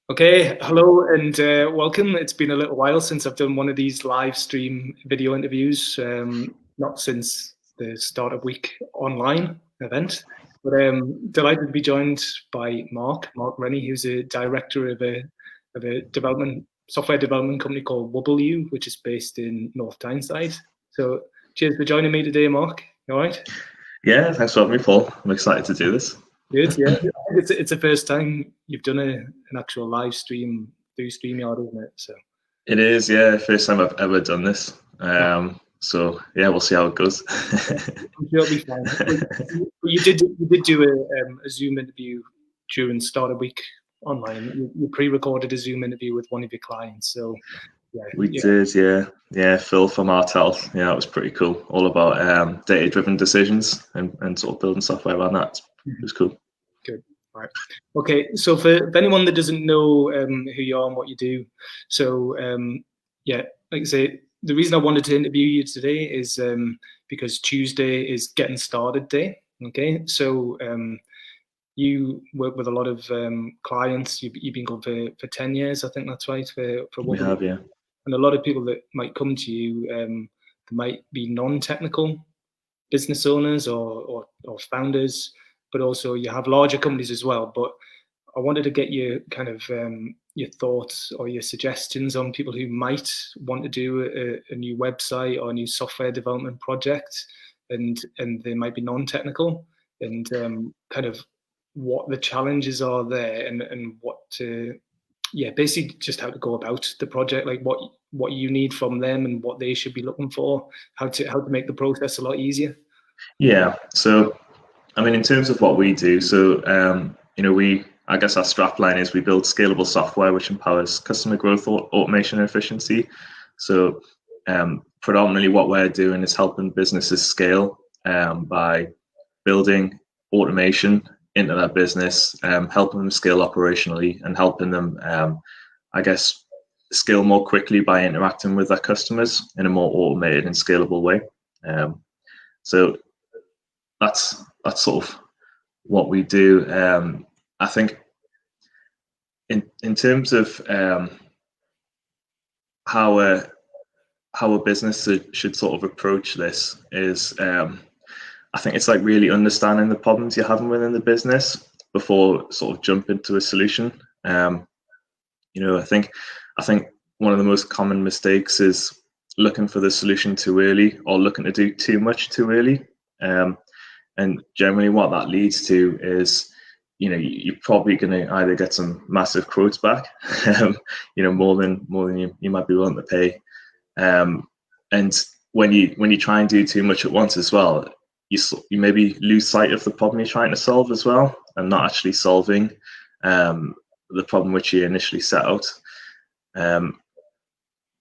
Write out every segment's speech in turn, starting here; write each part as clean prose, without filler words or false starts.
Okay, hello and welcome. It's been a little while since I've done one of these live stream video interviews, not since the Startup Week online event, but delighted to be joined by Mark Renney, who's a director of a software development company called Wubbleyou, which is based in North Tyneside. So cheers for joining me today, Mark. All right? Yeah, thanks for having me, Paul. I'm excited to do this. Good, yeah. It's the first time you've done an actual live stream through StreamYard, isn't it? So It is, yeah, first time I've ever done this. So yeah, we'll see how it goes. I'm sure it'll be fine. But you did do a Zoom interview during Startup Week online. You pre-recorded a Zoom interview with one of your clients. So We did, yeah. Phil from Artel. Yeah, it was pretty cool. All about data-driven decisions and sort of building software around that. It was cool. Good. Right. Okay. So for anyone that doesn't know who you are and what you do, so like I say, the reason I wanted to interview you today is because Tuesday is Getting Started Day. Okay. So you work with a lot of clients. You've been going for 10 years, I think that's right. For We have, yeah. And a lot of people that might come to you, they might be non-technical business owners or founders, but also you have larger companies as well. But I wanted to get your kind of your thoughts or your suggestions on people who might want to do a new website or a new software development project, and they might be non-technical, and kind of what the challenges are there, and what to basically just how to go about the project, like what you need from them and what they should be looking for, how to make the process a lot easier. Yeah. So, I mean, in terms of what we do, so I guess our strapline is we build scalable software which empowers customer growth, automation, and efficiency. So, predominantly what we're doing is helping businesses scale by building automation into their business, helping them scale operationally, and helping them, I guess, scale more quickly by interacting with their customers in a more automated and scalable way. So that's sort of what we do. I think in terms of how a business should sort of approach this is, I think it's like really understanding the problems you're having within the business before sort of jumping to a solution. I think one of the most common mistakes is looking for the solution too early or looking to do too much too early. And generally what that leads to is, you're probably going to either get some massive quotes back, more than you might be willing to pay. And when you try and do too much at once as well, you maybe lose sight of the problem you're trying to solve as well, and not actually solving the problem which you initially set out.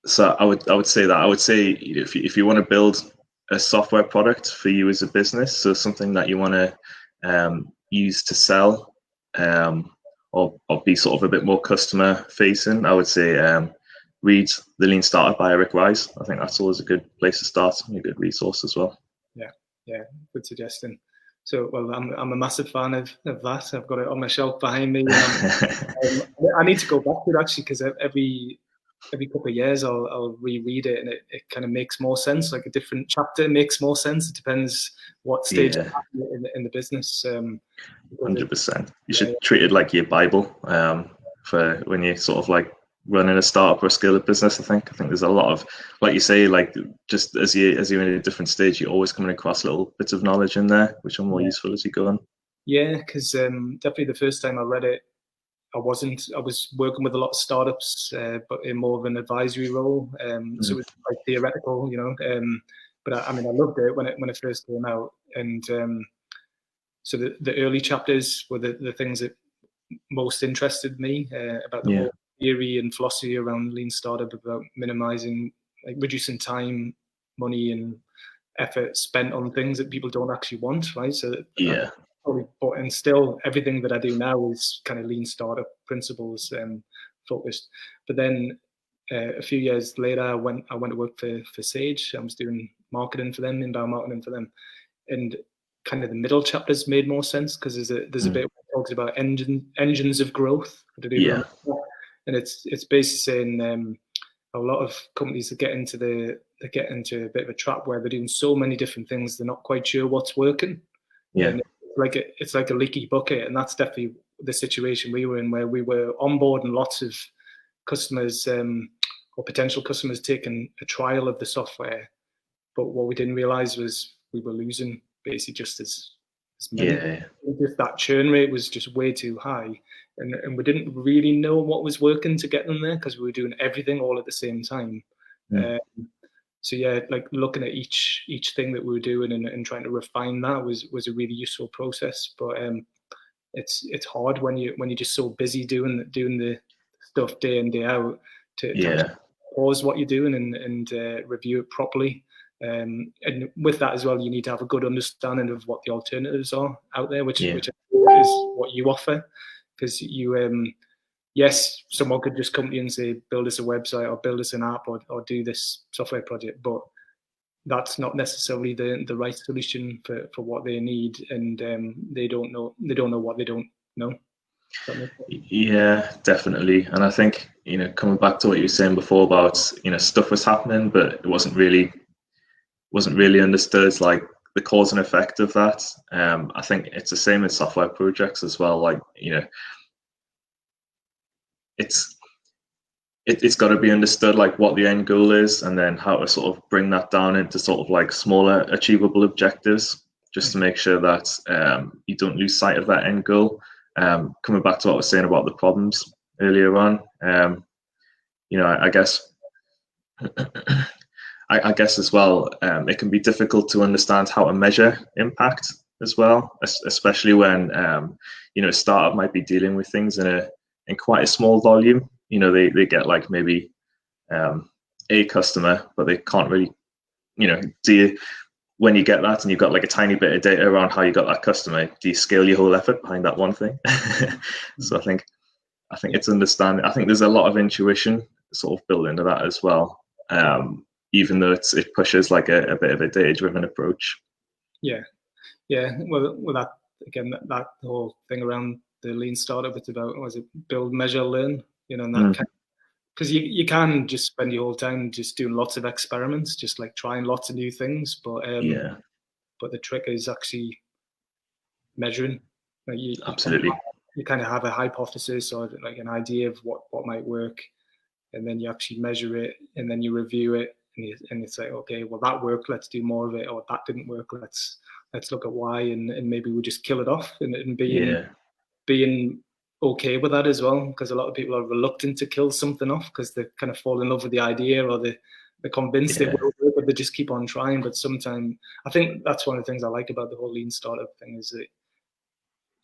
So I would say that. I would say if you want to build a software product for you as a business, so something that you want to use to sell, or be sort of a bit more customer facing, I would say read The Lean Startup by Eric Ries. I think that's always a good place to start and a good resource as well. Yeah, good suggestion. So, well, I'm a massive fan of that. I've got it on my shelf behind me. I need to go back to it actually, because every couple of years I'll reread it, and it kind of makes more sense. Like a different chapter makes more sense. It depends what stage in the business. 100%. You should treat it like your Bible for when you sort of like running a startup or a scale-up business. I think there's a lot of, like you say, like just as you're in a different stage, you're always coming across little bits of knowledge in there which are more useful as you go on. Yeah, because definitely the first time I read it, I was working with a lot of startups, but in more of an advisory role. So it was quite theoretical, but I mean, I loved it when it first came out. And so the early chapters were the things that most interested me about the whole theory and philosophy around lean startup, about minimizing, like reducing time, money, and effort spent on things that people don't actually want, right? So and still everything that I do now is kind of lean startup principles focused. But then a few years later, I went to work for Sage. I was doing marketing for them, inbound marketing for them, and kind of the middle chapters made more sense because there's a bit where it talks about engines of growth. and it's basically saying a lot of companies that get into a bit of a trap where they're doing so many different things, they're not quite sure what's working. Yeah. And it's like a leaky bucket, and that's definitely the situation we were in, where we were onboarding lots of customers or potential customers taking a trial of the software, but what we didn't realize was we were losing basically just as many. Yeah. Just that churn rate was just way too high, and we didn't really know what was working to get them there because we were doing everything all at the same time. So yeah, like looking at each thing that we were doing and trying to refine that was a really useful process. But it's hard when you're just so busy doing the stuff day in, day out to pause what you're doing and review it properly. And with that as well, you need to have a good understanding of what the alternatives are out there, which is what you offer. Because you, yes, someone could just come to you and say, build us a website or build us an app or do this software project, but that's not necessarily the right solution for what they need, and they don't know what they don't know. Yeah, definitely. And I think, coming back to what you were saying before about, stuff was happening, but it wasn't really understood, like the cause and effect of that. I think it's the same in software projects as well. Like, it's got to be understood, like what the end goal is, and then how to sort of bring that down into sort of like smaller achievable objectives, just to make sure that you don't lose sight of that end goal. Coming back to what I was saying about the problems earlier on, I guess I guess as well, it can be difficult to understand how to measure impact as well, especially when a startup might be dealing with things in quite a small volume. They get like maybe a customer, but they can't really, when you get that and you've got like a tiny bit of data around how you got that customer, do you scale your whole effort behind that one thing? So I think it's understanding. I think there's a lot of intuition sort of built into that as well. Even though it pushes like a bit of a data-driven approach. Yeah. Well, that again, that whole thing around the lean startup, it's about, was it build, measure, learn? And that because you can just spend your whole time just doing lots of experiments, just like trying lots of new things. But but the trick is actually measuring. Like Absolutely. You kind of have a hypothesis or like an idea of what might work, and then you actually measure it, and then you review it. And it's like, okay, well, that worked, let's do more of it, or that didn't work, let's look at why, and maybe we just kill it off, and being okay with that as well, because a lot of people are reluctant to kill something off because they kind of fall in love with the idea, or they're convinced it will work, but they just keep on trying. But sometimes I think that's one of the things I like about the whole lean startup thing, is that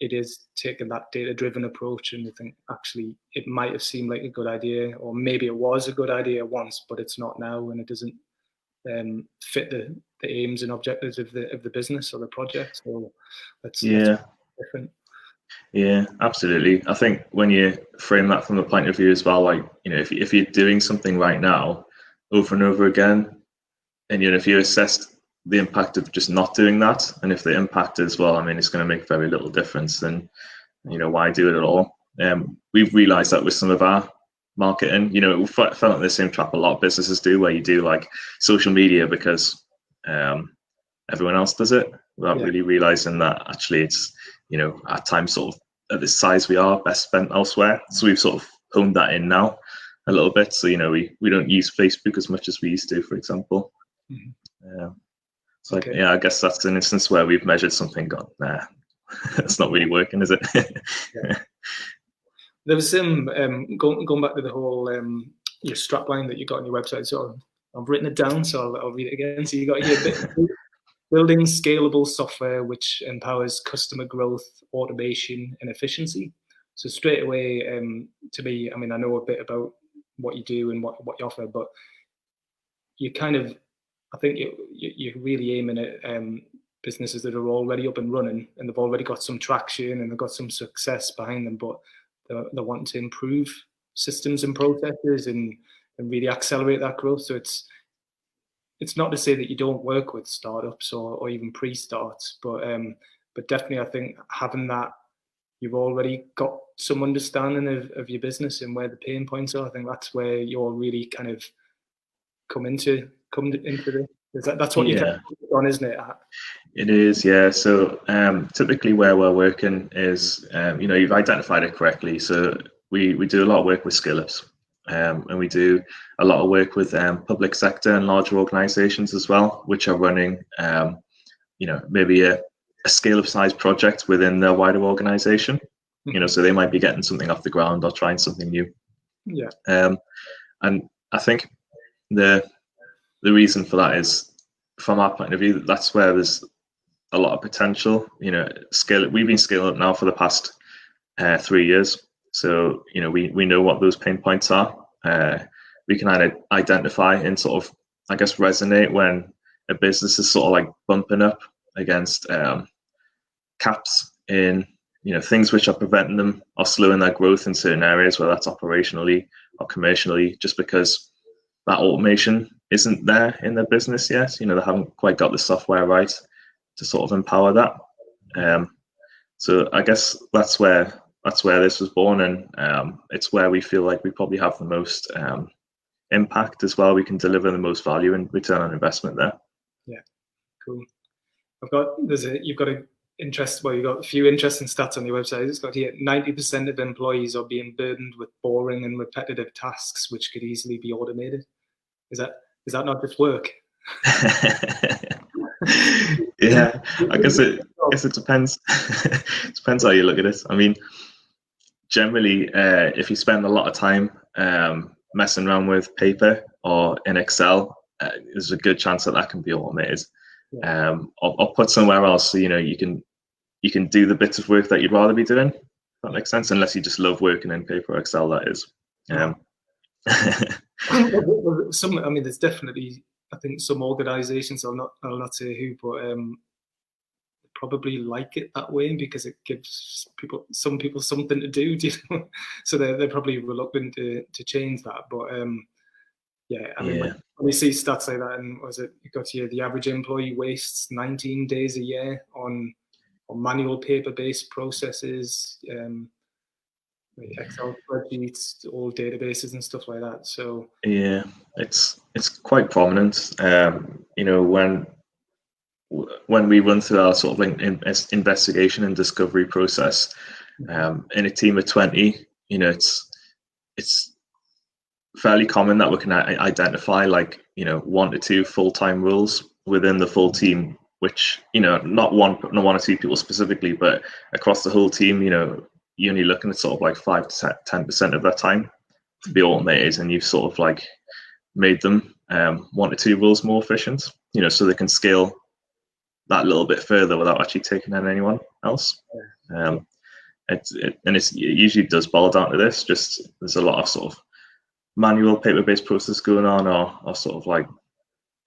it is taking that data-driven approach, and you think actually it might have seemed like a good idea, or maybe it was a good idea once, but it's not now, and it doesn't fit the aims and objectives of the business or the project. So that's different. Yeah, absolutely. I think when you frame that from the point of view as well, like if you're doing something right now over and over again, and if you assessed the impact of just not doing that, and if the impact is, well, I mean, it's going to make very little difference, then why do it at all? We've realized that with some of our marketing, we fell into the same trap a lot of businesses do, where you do like social media because everyone else does it, without really realizing that actually it's at times sort of at the size we are best spent elsewhere. So we've sort of honed that in now a little bit, so we don't use Facebook as much as we used to, for example. So I guess that's an instance where we've measured something, gone, nah, it's not really working, is it? There was some going back to the whole your strapline that you got on your website. So I've written it down, so I'll read it again. So you got here, building scalable software which empowers customer growth, automation, and efficiency. So straight away, to me, I mean, I know a bit about what you do and what you offer, but you kind of, I think you're really aiming at businesses that are already up and running, and they've already got some traction and they've got some success behind them, but they're wanting to improve systems and processes and really accelerate that growth. So it's not to say that you don't work with startups or even pre-starts, but definitely I think having that you've already got some understanding of your business and where the pain points are. I think that's where you're really kind of come into this. That's what you kind of on, isn't it? It is, yeah. So typically where we're working is, you've identified it correctly. So we do a lot of work with skill-ups, and we do a lot of work with public sector and larger organisations as well, which are running, maybe a scale-up size project within their wider organisation. So they might be getting something off the ground or trying something new. Yeah. And I think the reason for that is, from our point of view, that's where there's a lot of potential. We've been scaling up now for the past 3 years, so we know what those pain points are. We can identify and sort of, I guess, resonate when a business is sort of like bumping up against caps in things which are preventing them or slowing their growth in certain areas, whether that's operationally or commercially, just because that automation isn't there in their business yet. They haven't quite got the software right to sort of empower that. So I guess that's where this was born, and it's where we feel like we probably have the most impact as well. We can deliver the most value and return on investment there. Yeah, cool. You've got a few interesting stats on your website. It's got here 90% of employees are being burdened with boring and repetitive tasks which could easily be automated. Is that not just work? Yeah, I guess it depends. It depends how you look at it. I mean, generally, if you spend a lot of time messing around with paper or in Excel, there's a good chance that can be automated, or put somewhere else. So you can do the bits of work that you'd rather be doing. If that makes sense, unless you just love working in paper or Excel. That is. There's definitely, I think, some organisations, I'll not say who, but probably like it that way because it gives some people something to do. So they're probably reluctant to change that. But when you see stats like that, and you got here, the average employee wastes 19 days a year on manual paper-based processes. Excel spreadsheets, all databases and stuff like that. So yeah, it's quite prominent. When we run through our sort of investigation and discovery process, in a team of 20, it's fairly common that we can identify 1 to 2 full-time roles within the full team, which not one or two people specifically, but across the whole team, you're only looking at sort of like 5 to 10% of their time to be automated, and you've sort of made them 1 to 2 roles more efficient, so they can scale that little bit further without actually taking on anyone else. It usually does boil down to this. Just there's a lot of sort of manual paper-based process going on, or sort of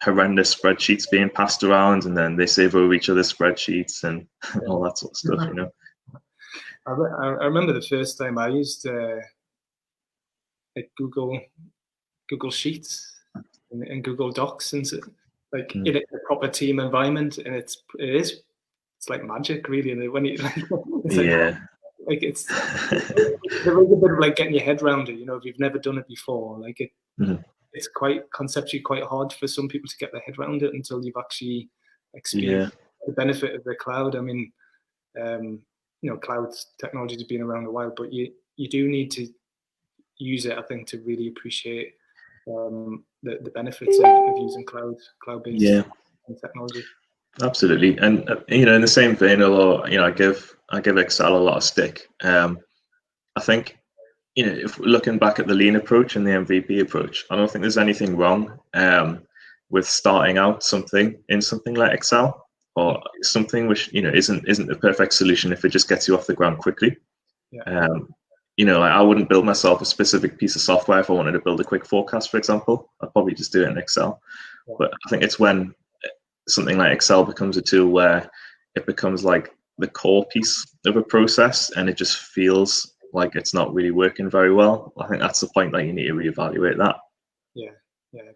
horrendous spreadsheets being passed around, and then they save over each other's spreadsheets and all that sort of stuff. I remember the first time I used Google Sheets and Google Docs, and in a proper team environment, and it's like magic, really. And when you it's there is a bit of getting your head around it. If you've never done it before, it's quite conceptually quite hard for some people to get their head around it until you've actually experienced the benefit of the cloud. I mean, cloud technology has been around a while, but you do need to use it, I think, to really appreciate the benefits of using cloud-based technology. Absolutely, and in the same vein, although I give Excel a lot of stick. I think if looking back at the lean approach and the MVP approach, I don't think there's anything wrong with starting out something like Excel, or something which isn't the perfect solution if it just gets you off the ground quickly. I wouldn't build myself a specific piece of software if I wanted to build a quick forecast, for example. I'd probably just do it in Excel. But I think it's when something like Excel becomes a tool where it becomes the core piece of a process, and it just feels like it's not really working very well. I think that's the point that you need to reevaluate that. Yeah,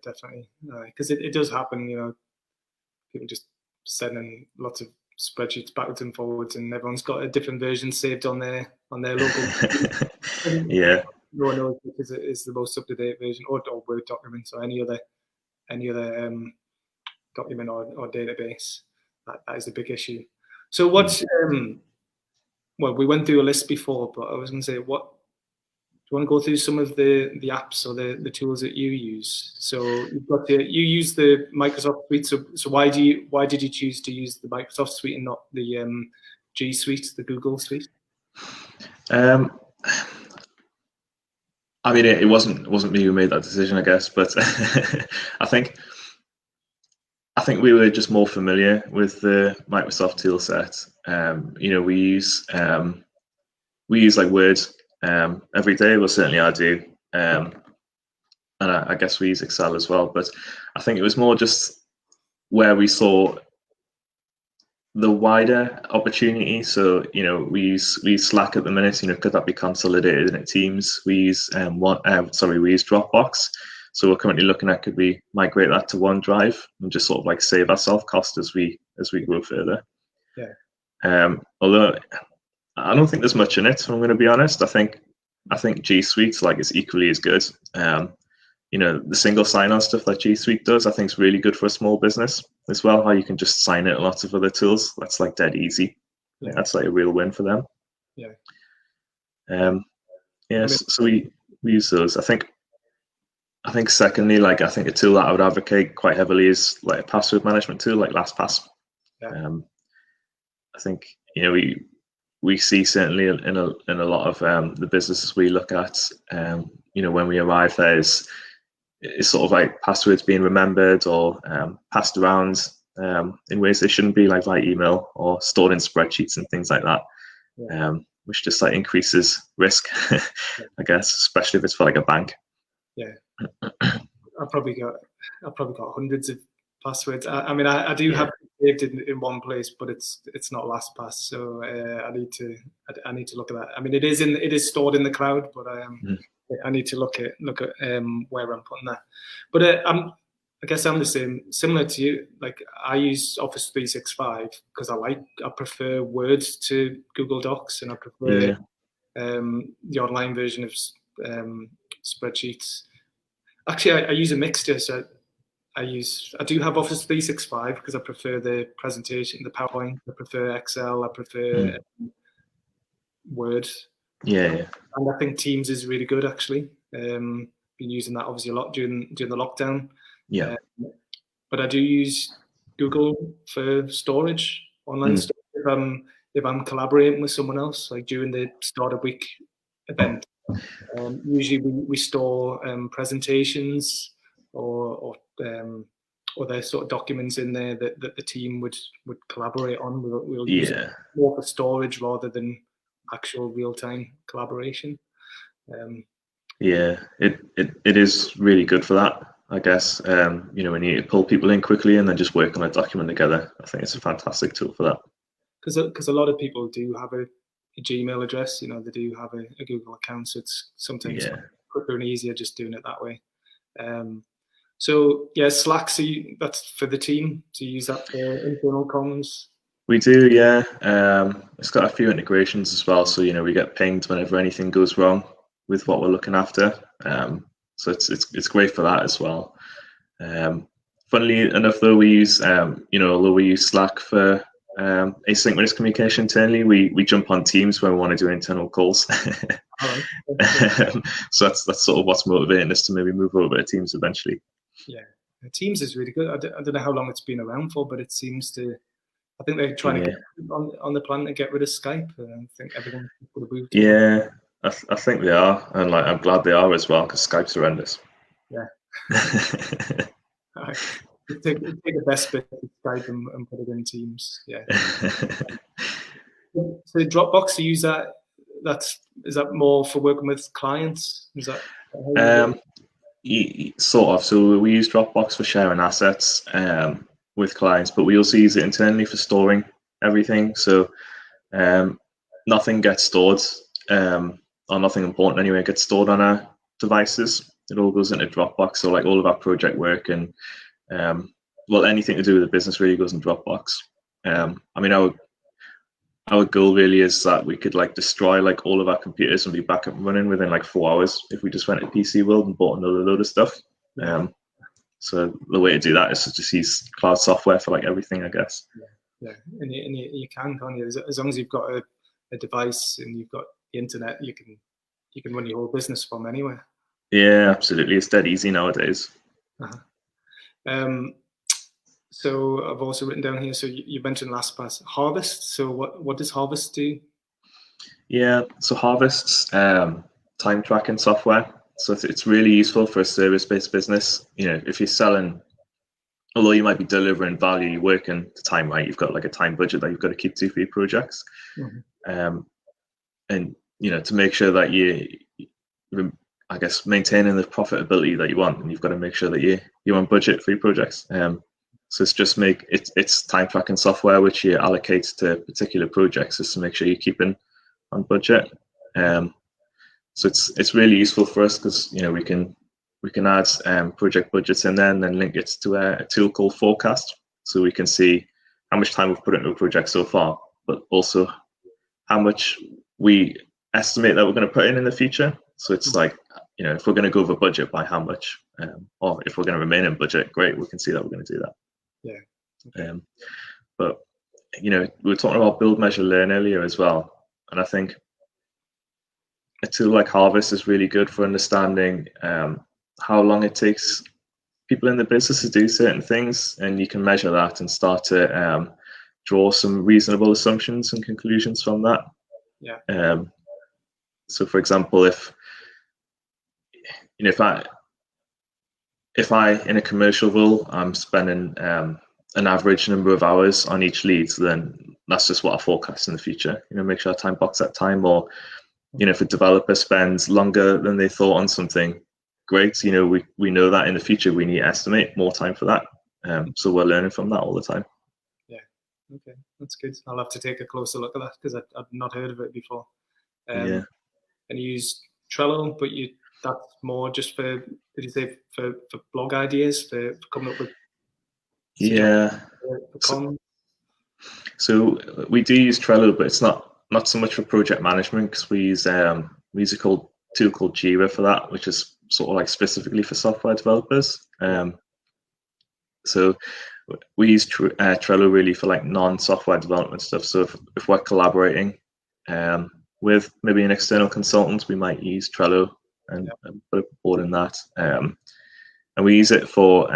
definitely. Because it does happen, people just sending lots of spreadsheets backwards and forwards, and everyone's got a different version saved on their local. Yeah. No one knows which is the most up-to-date version, or Word documents, or any other document or database. That is a big issue. So what? Well, we went through a list before, but I was going to say, what do you want to go through some of the apps or the tools that you use? So you use the Microsoft Suite. So why did you choose to use the Microsoft Suite and not the G Suite, the Google Suite? I mean, it wasn't me who made that decision, I guess, but I think we were just more familiar with the Microsoft tool set. You know, we use like Word every day. Well, certainly I do, and I guess we use Excel as well. But I think it was more just where we saw the wider opportunity. So, you know, we use Slack at the minute. You know, could that be consolidated in Teams? We use we use Dropbox. So we're currently looking at, could we migrate that to OneDrive and just sort of like save ourselves cost as we grow further. Yeah. Although I don't think there's much in it, if I'm going to be honest. I think G Suite like is equally as good. You know, the single sign-on stuff that G Suite does, I think is really good for a small business as well. How you can just sign it to lots of other tools. That's like dead easy. Yeah. That's like a real win for them. Yeah. So we use those. I think secondly, like I think a tool that I would advocate quite heavily is like a password management tool like LastPass. Yeah. I think, you know, we see certainly in a lot of the businesses we look at, you know, when we arrive there is sort of like passwords being remembered or passed around in ways they shouldn't be, like via email or stored in spreadsheets and things like that. Yeah. Which just like increases risk, I guess, especially if it's for like a bank. Yeah. I've probably got hundreds of passwords. I mean, I do have it saved in one place, but it's not LastPass, so I need to look at that. I mean, it is stored in the cloud, but I need to look at where I'm putting that. But I guess I'm the same, similar to you. Like I use Office 365 because I prefer Word to Google Docs, and I prefer the online version of spreadsheets. Actually, I use a mixture. So I do have Office 365 because I prefer the presentation, the PowerPoint. I prefer Excel. I prefer Word. Yeah. And I think Teams is really good, actually. Been using that obviously a lot during the lockdown. Yeah. But I do use Google for storage, online storage. If I'm collaborating with someone else, like during the Startup Week event, usually we store presentations or other sort of documents in there that the team would collaborate on. We'll use it more for storage rather than actual real-time collaboration. It is really good for that, I guess. You know, when you pull people in quickly and then just work on a document together, I think it's a fantastic tool for that. Because a lot of people do have a Gmail address, you know, they do have a Google account, so it's sometimes quicker and easier just doing it that way. So yeah, Slack, so that's for the team to use that for internal comms. We do, yeah. It's got a few integrations as well, so you know we get pinged whenever anything goes wrong with what we're looking after. So it's great for that as well. Funnily enough, though, we use although we use Slack for asynchronous communication internally, we jump on Teams when we want to do internal calls. So that's sort of what's motivating us to maybe move over to Teams eventually. Yeah, Teams is really good. I don't know how long it's been around for, but it seems to. I think they're trying to get on the plan to get rid of Skype. I think everyone would have moved. Yeah, I think they are, and like I'm glad they are as well because Skype's horrendous. Yeah. Take the best bit of Skype and put it in Teams. Yeah. So Dropbox, you use that. Is that more for working with clients? Is that sort of? So we use Dropbox for sharing assets with clients, but we also use it internally for storing everything. So nothing gets stored, or nothing important anyway, gets stored on our devices. It all goes into Dropbox. So like all of our project work and anything to do with the business really goes in Dropbox. I mean, our goal really is that we could like destroy like all of our computers and be back up and running within like 4 hours if we just went to PC World and bought another load of stuff. So the way to do that is to just use cloud software for like everything, I guess. Yeah, and you can, can't you? As long as you've got a device and you've got the internet, you can run your whole business from anywhere. Yeah, absolutely. It's dead easy nowadays. So I've also written down here. So you mentioned LastPass Harvest. So what does Harvest do? Yeah, so Harvest's time tracking software. So it's really useful for a service-based business. You know, if you're selling, although you might be delivering value, you're working the time right. You've got like a time budget that you've got to keep to for your projects, and you know, to make sure that I guess maintaining the profitability that you want, and you've got to make sure that you're on budget for your projects. So it's time tracking software which you allocate to particular projects, just to make sure you're keeping on budget. So it's really useful for us because you know we can add project budgets in there and then link it to a tool called Forecast, so we can see how much time we've put into a project so far, but also how much we estimate that we're going to put in the future. So it's like, you know, if we're going to go over budget, by how much, or if we're going to remain in budget, great, we can see that we're going to do that. Yeah. Okay. But you know, we were talking about build, measure, learn earlier as well, and I think a tool like Harvest is really good for understanding how long it takes people in the business to do certain things, and you can measure that and start to draw some reasonable assumptions and conclusions from that. Yeah. So, for example, if you know, if I in a commercial role I'm spending an average number of hours on each lead, then that's just what I forecast in the future. You know, make sure I time box that time. Or you know, if a developer spends longer than they thought on something, great. You know, we know that in the future we need to estimate more time for that. So we're learning from that all the time. Yeah. Okay, that's good. I'll have to take a closer look at that because I've not heard of it before. Yeah. And you use Trello, but that's more just for, did you say for blog ideas, for coming up with? Yeah. So we do use Trello, but it's not so much for project management, because we use a tool called Jira for that, which is sort of like specifically for software developers. So we use Trello really for like non-software development stuff. So if we're collaborating with maybe an external consultant, we might use Trello and put a board in that. And we use it for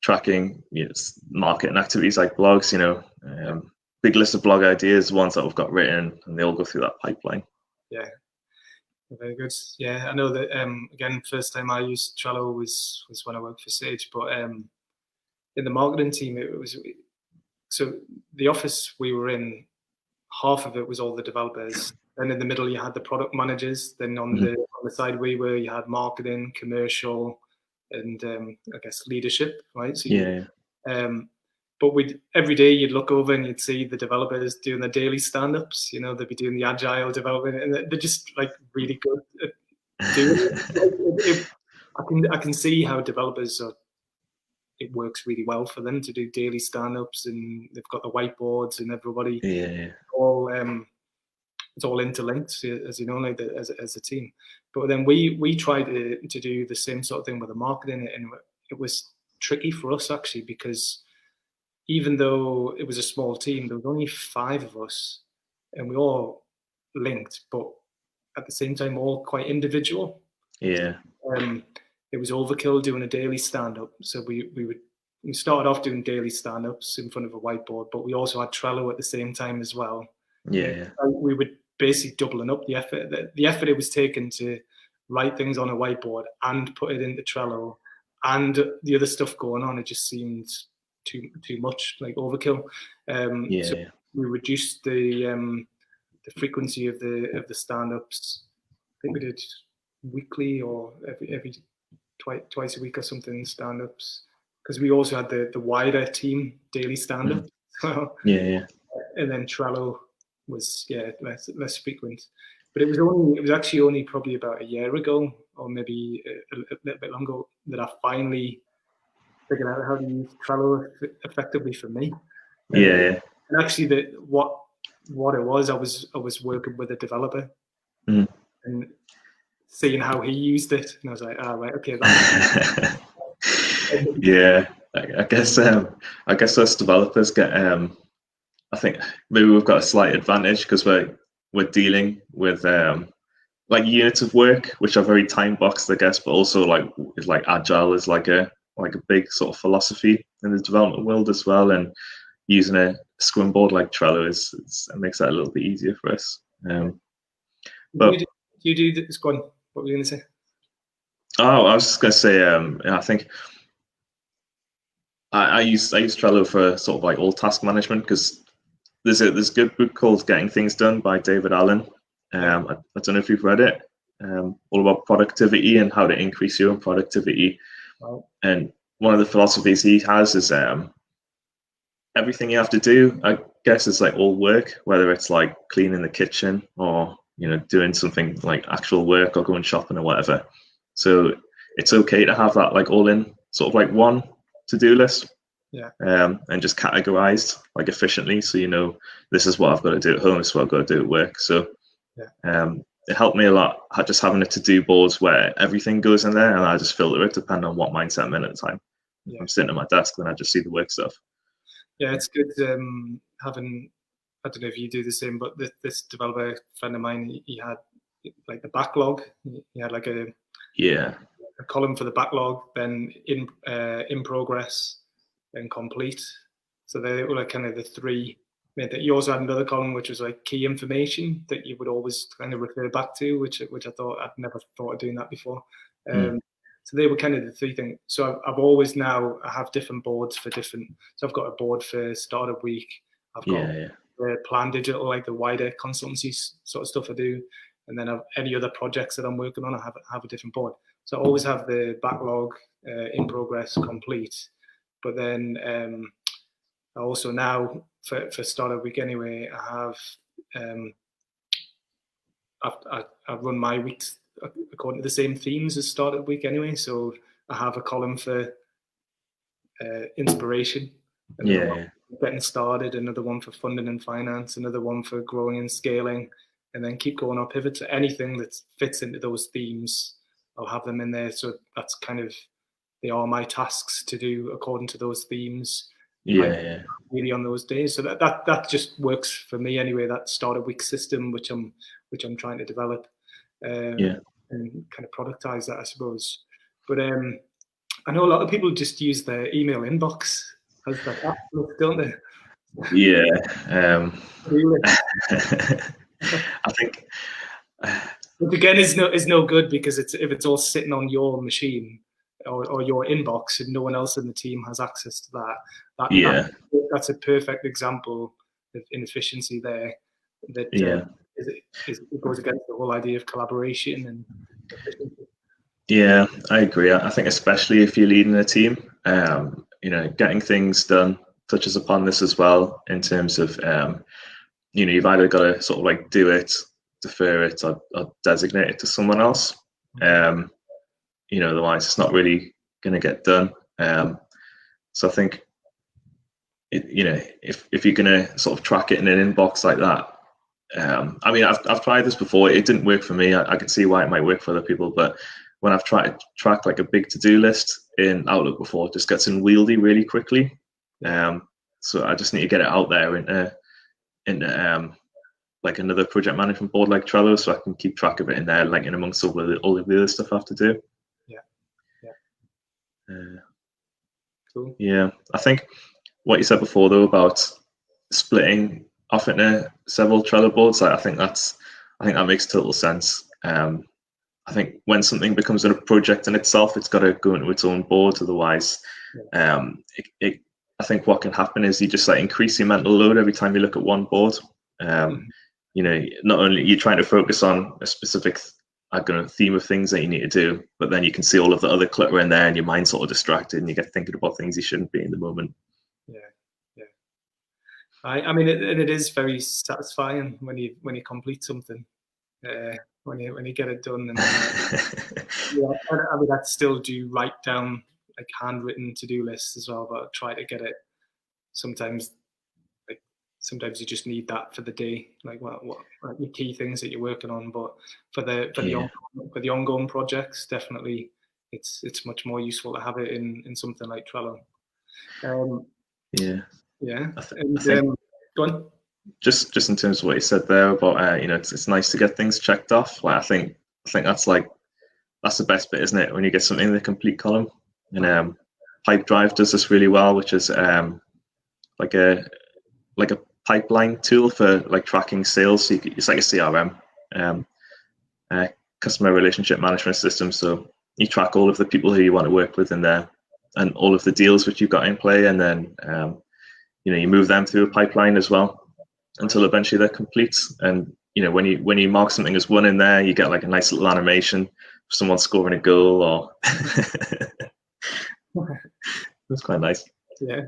tracking, you know, marketing activities like blogs, you know, big list of blog ideas, ones that we've got written, and they all go through that pipeline. Yeah, very good. Yeah, I know that again, first time I used Trello was when I worked for Sage, but in the marketing team, it was, so the office we were in, half of it was all the developers. Then in the middle you had the product managers. Then on the side we were, you had marketing, commercial, and I guess leadership, right? So but every day you'd look over and you'd see the developers doing the daily stand-ups. You know, they'd be doing the agile development, and they're just like really good at doing it. I can see how developers are. It works really well for them to do daily stand-ups, and they've got the whiteboards and everybody. All it's all interlinked, as you know, like as a team. But then we tried to do the same sort of thing with the marketing, and it was tricky for us actually, because even though it was a small team, there was only 5 of us, and we all linked, but at the same time all quite individual. Yeah. It was overkill doing a daily stand-up, so we started off doing daily stand-ups in front of a whiteboard, but we also had Trello at the same time as well. Yeah. We were basically doubling up the effort. The effort it was taken to write things on a whiteboard and put it into Trello, and the other stuff going on, it just seemed too much, like overkill. So we reduced the frequency of the stand-ups. I think we did weekly or every twice a week or something, stand-ups, because we also had the wider team daily stand-up. So, and then Trello was less frequent. But it was actually only probably about a year ago, or maybe a little bit longer, that I finally figured out how to use Trello effectively for me. Yeah. And actually, what it was, I was working with a developer and seeing how he used it, and I was like, oh, right, okay, that Yeah, I guess us developers get I think maybe we've got a slight advantage because we're dealing with like units of work which are very time boxed, I guess, but also like agile is like a big sort of philosophy in the development world as well, and using a Scrum board like Trello it makes that a little bit easier for us. But you do this. Go on. What were you going to say? Oh, I was just going to say, I think I use Trello for sort of like all task management because there's a good book called Getting Things Done by David Allen. I don't know if you've read it. All about productivity and how to increase your own productivity. Wow. And one of the philosophies he has is everything you have to do, I guess, is like all work, whether it's like cleaning the kitchen or doing something like actual work or going shopping or whatever. So it's okay to have that like all in sort of like one to-do list. Yeah. And just categorized like efficiently, so this is what I've got to do at home, this is what I've got to do at work. So it helped me a lot just having a to-do boards where everything goes in there and I just filter it depending on what mindset I'm in at the time. If I'm sitting at my desk, then I just see the work stuff. Yeah, it's good having, I don't know if you do the same, but this developer friend of mine, he had like the backlog. He had like a column for the backlog, then in progress, and complete. So they were like kind of the three. You also had another column which was like key information that you would always kind of refer back to, which I thought I'd never thought of doing that before. So they were kind of the three things. So I've always now I have different boards for different. So I've got a board for startup week. I've got Plan Digital, like the wider consultancy sort of stuff I do, and then any other projects that I'm working on, I have a different board. So I always have the backlog, in progress, complete. But then I also now for startup week anyway, I run my weeks according to the same themes as startup week anyway. So I have a column for inspiration, getting started, another one for funding and finance, another one for growing and scaling, and then keep going. I'll pivot to anything that fits into those themes. I'll have them in there. So that's kind of, they are my tasks to do according to those themes. Really on those days. So that just works for me anyway. That startup week system, which I'm trying to develop, and kind of productize that, I suppose. But I know a lot of people just use their email inbox as the app, don't they? I think. Which again is no good, because if it's all sitting on your machine or your inbox and no one else in the team has access to that, that's a perfect example of inefficiency there. That it goes against the whole idea of collaboration and efficiency. Yeah, I agree. I think especially if you're leading a team, getting things done touches upon this as well, in terms of you've either got to sort of like do it, defer it, or designate it to someone else. Otherwise it's not really going to get done. So I think if you're going to sort of track it in an inbox like that, I mean, I've tried this before. It didn't work for me. I can see why it might work for other people, but when I've tried to track like a big to-do list in Outlook before, it just gets unwieldy really quickly. So I just need to get it out there in like another project management board like Trello, so I can keep track of it in there, like in amongst all of the other stuff I have to do. Cool. Yeah, I think what you said before though about splitting off into several Trello boards, I think that makes total sense. I think when something becomes a project in itself, it's got to go into its own board. Otherwise, I think what can happen is you just like increase your mental load every time you look at one board. Not only you're trying to focus on a specific theme of things that you need to do, but then you can see all of the other clutter in there, and your mind's sort of distracted, and you get thinking about things you shouldn't be in the moment. I mean, it is very satisfying when you complete something. When you get it done, and I mean, I still do write down like handwritten to-do lists as well, but I try to get it. Sometimes sometimes you just need that for the day, like what like your key things that you're working on. But for the ongoing projects, definitely it's much more useful to have it in something like Trello. Yeah. Yeah. I think Go on. Just in terms of what you said there about it's nice to get things checked off. Like I think that's the best bit, isn't it? When you get something in the complete column. And Pipedrive does this really well, which is like a pipeline tool for like tracking sales. So it's like a CRM, customer relationship management system. So you track all of the people who you want to work with in there, and all of the deals which you've got in play, and then you move them through a pipeline as well until eventually they're complete. And when you mark something as one in there, you get like a nice little animation of someone scoring a goal, or it's quite nice. Yeah,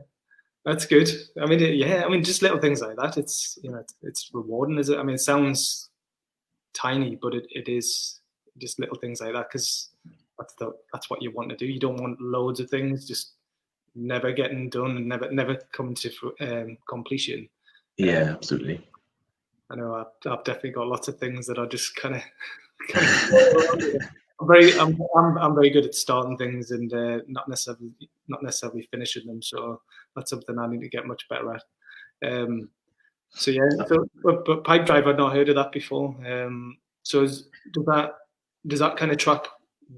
that's good. I mean, just little things like that. It's it's rewarding, is it? I mean, it sounds tiny, but it is just little things like that, because that's what you want to do. You don't want loads of things just never getting done and never coming to completion. Yeah, absolutely. I know I've definitely got lots of things that are just kind of. I'm very good at starting things and not necessarily finishing them. So that's something I need to get much better at. So yeah, but Pipedrive, I'd not heard of that before. So does that kind of track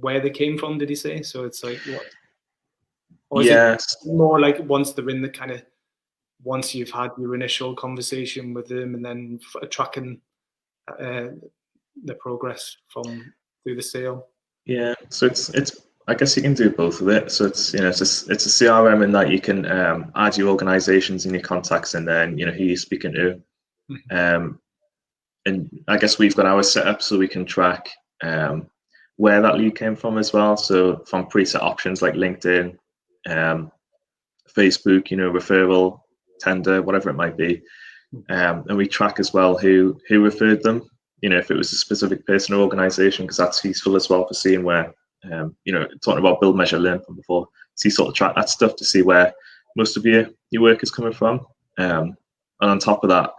where they came from? Did he say? So it's like what? Or is it more like once they're in the kind of, once you've had your initial conversation with them, and then tracking the progress through the sale? Yeah, so it's I guess you can do both of it. So it's it's a CRM in that you can add your organizations and your contacts in there, and who you're speaking to. And I guess we've got ours set up so we can track where that lead came from as well. So from preset options like LinkedIn, Facebook, referral, tender, whatever it might be. And we track as well who referred them, if it was a specific person or organization, because that's useful as well for seeing where, talking about build, measure, learn from before. So you sort of track that stuff to see where most of your work is coming from. And on top of that,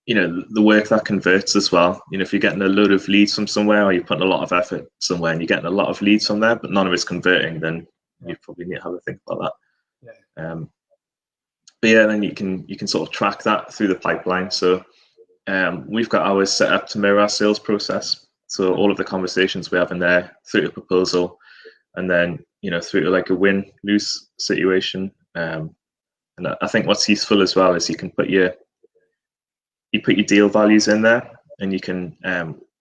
the work that converts as well. If you're getting a load of leads from somewhere, or you're putting a lot of effort somewhere and you're getting a lot of leads from there, but none of it's converting, then you probably need to have a think about that. But yeah, then you can sort of track that through the pipeline. So we've got ours set up to mirror our sales process. So all of the conversations we have in there through to proposal, and then through to like a win-lose situation. And I think what's useful as well is you can put your deal values in there, and you can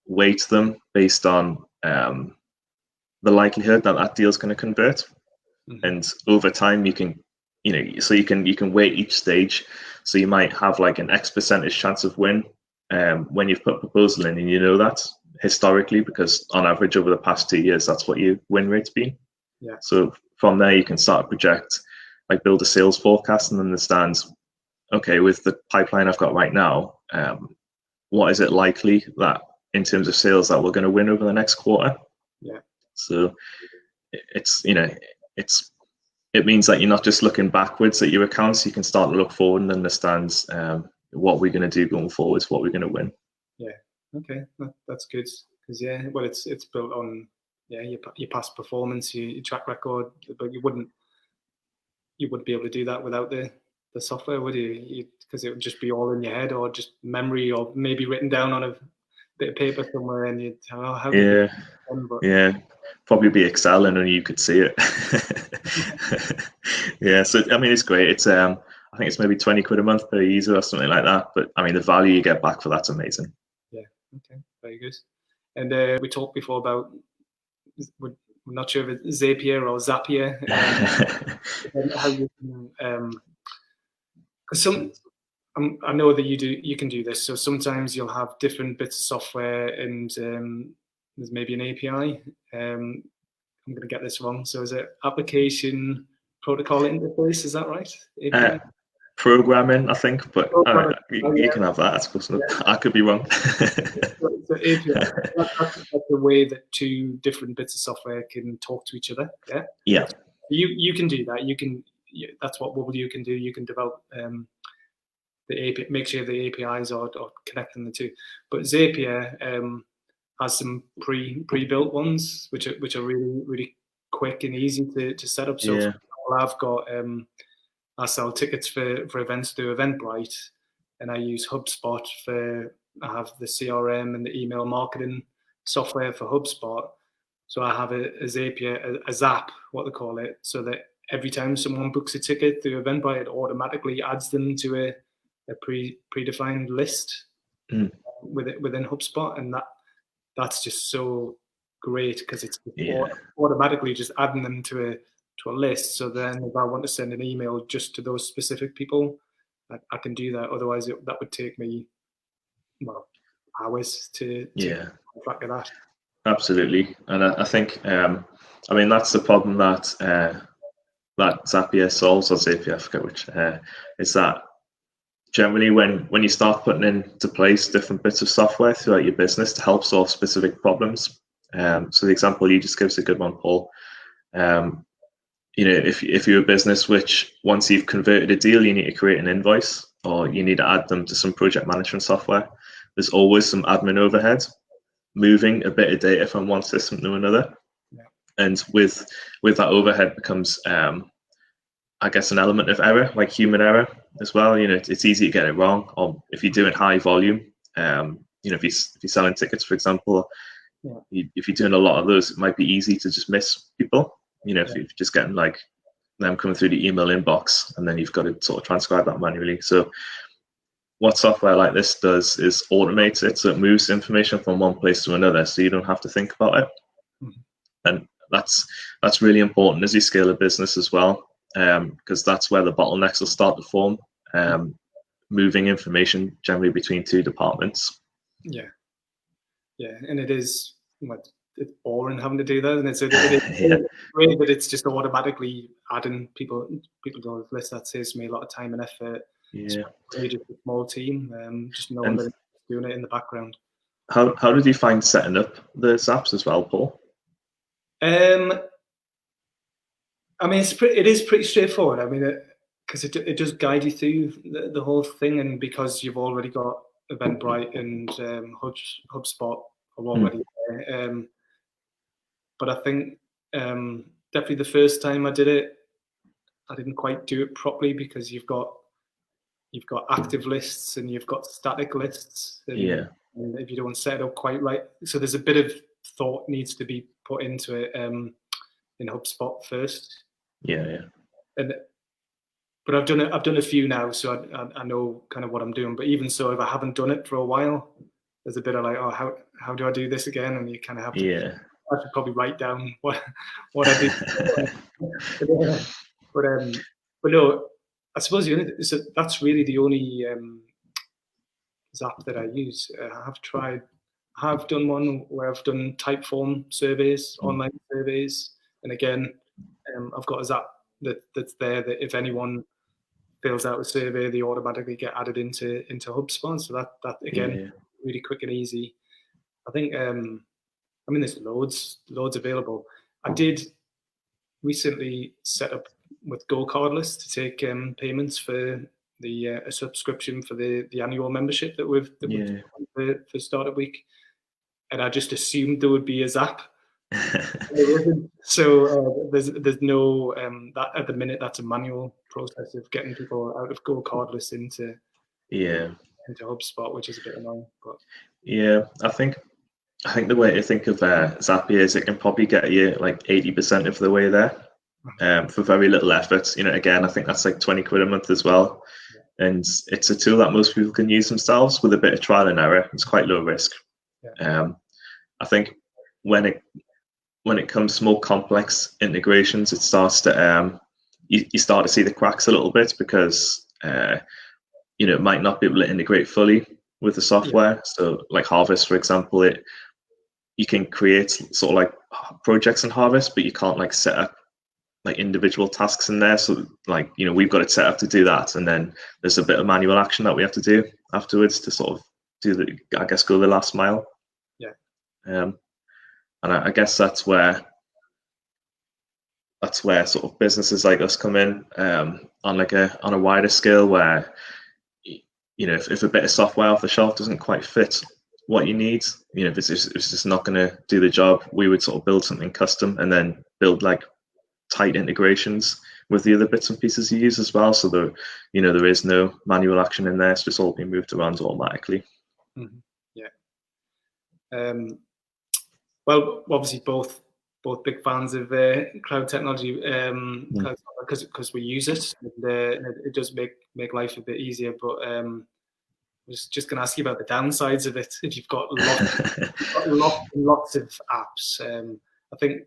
weight them based on the likelihood that deal is going to convert. And over time, you can so you can weight each stage. So you might have like an X percentage chance of win when you've put proposal in, and that historically, because on average over the past 2 years, that's what your win rate's been. Yeah. So from there, you can start to project, like build a sales forecast and understand, okay, with the pipeline I've got right now, what is it likely that in terms of sales that we're going to win over the next quarter? Yeah. So it means that you're not just looking backwards at your accounts. You can start to look forward and understand what we're going to do going forwards, what we're going to win. Yeah. Okay, that's good, because well, it's built on your past performance, your track record, but you wouldn't be able to do that without the software, would you? Because it would just be all in your head, or just memory, or maybe written down on a bit of paper somewhere, and you'd probably be Excel, and only you could see it. Yeah, so I mean, it's great. It's I think it's maybe 20 quid a month per user or something like that, but I mean, the value you get back for that's amazing. Yeah. Okay. Very good. And we talked before about, we're not sure if it's Zapier or Zapier, how you can, because I know that you can do this. So sometimes you'll have different bits of software, and there's maybe an API. I'm going to get this wrong. So is it application protocol interface? Is that right? API? Programming, I think, but you can have that. That's close enough. I could be wrong. So API, that's the way that two different bits of software can talk to each other. Yeah. Yeah. You can do that. That's what Wubbleyou can do. You can develop the API, make sure the APIs are connecting the two. But Zapier has some pre-built ones, which are really quick and easy to set up. So Yeah. for example, I've got I sell tickets for events through Eventbrite, and I use HubSpot I have the CRM and the email marketing software for HubSpot. So I have a Zapier, a Zap, what they call it, so that every time someone books a ticket through Eventbrite, it automatically adds them to a predefined list within HubSpot, and that's just so great because it's automatically just adding them to a list. So then if I want to send an email just to those specific people, I can do that. Otherwise that would take me hours to track of that. Absolutely. And I think I mean that's the problem that that Zapier solves, or Zapier, I forget which, is that generally when you start putting into place different bits of software throughout your business to help solve specific problems, so the example you just gave is a good one, Paul. If you're a business which once you've converted a deal, you need to create an invoice or you need to add them to some project management software, there's always some admin overhead moving a bit of data from one system to another. And with that overhead becomes I guess an element of error, like human error as well. It's easy to get it wrong. Or if you do it high volume, if you're selling tickets, for example, if you're doing a lot of those, it might be easy to just miss people. If you're just getting like them coming through the email inbox, and then you've got to sort of transcribe that manually. So what software like this does is automates it, so it moves information from one place to another, so you don't have to think about it. And that's really important as you scale a business as well. Because that's where the bottlenecks will start to form, moving information generally between two departments. Yeah, and it is it's boring having to do that, and it is great that it's just automatically adding people to the list. That saves me a lot of time and effort. Yeah, it's just a small team, just knowing that it's doing it in the background. How did you find setting up the Zaps as well, Paul? I mean, it is pretty straightforward. I mean, because it does guide you through the whole thing, and because you've already got Eventbrite and HubSpot are already there. But I think definitely the first time I did it, I didn't quite do it properly because you've got active lists and you've got static lists. And if you don't set it up quite right, so there's a bit of thought needs to be put into it in HubSpot first. But I've done a few now, so I know kind of what I'm doing. But even so, if I haven't done it for a while, there's a bit of like, oh, how do I do this again? And you kind of have to. I should probably write down what I did. But no, I suppose that's really the only Zap that I use. I have done one where I've done Typeform surveys, online surveys, and again, I've got a Zap that's there that if anyone fills out a survey, they automatically get added into HubSpot. So that again, really quick and easy. I think I mean there's loads available. I did recently set up with GoCardless to take payments for a subscription for the annual membership that we've for Startup Week, and I just assumed there would be a Zap. So there's no that at the minute. That's a manual process of getting people out of GoCardless into HubSpot, which is a bit annoying. But I think the way to think of Zapier is it can probably get you like 80% of the way there for very little effort. Again, I think that's like 20 quid a month as well, and it's a tool that most people can use themselves with a bit of trial and error. It's quite low risk. I think when it comes to more complex integrations, it starts to you start to see the cracks a little bit because it might not be able to integrate fully with the software. So like Harvest, for example, you can create sort of like projects in Harvest, but you can't like set up like individual tasks in there. So like we've got it set up to do that, and then there's a bit of manual action that we have to do afterwards to sort of go the last mile. And I guess that's where sort of businesses like us come in on a wider scale, where if a bit of software off the shelf doesn't quite fit what you need, if it's just not going to do the job, we would sort of build something custom and then build like tight integrations with the other bits and pieces you use as well. So there is no manual action in there. It's just all being moved around automatically. Mm-hmm. Yeah. Well, obviously both big fans of cloud technology, because we use it, and it does make life a bit easier. But I was just going to ask you about the downsides of it. If you've got lots of apps, I think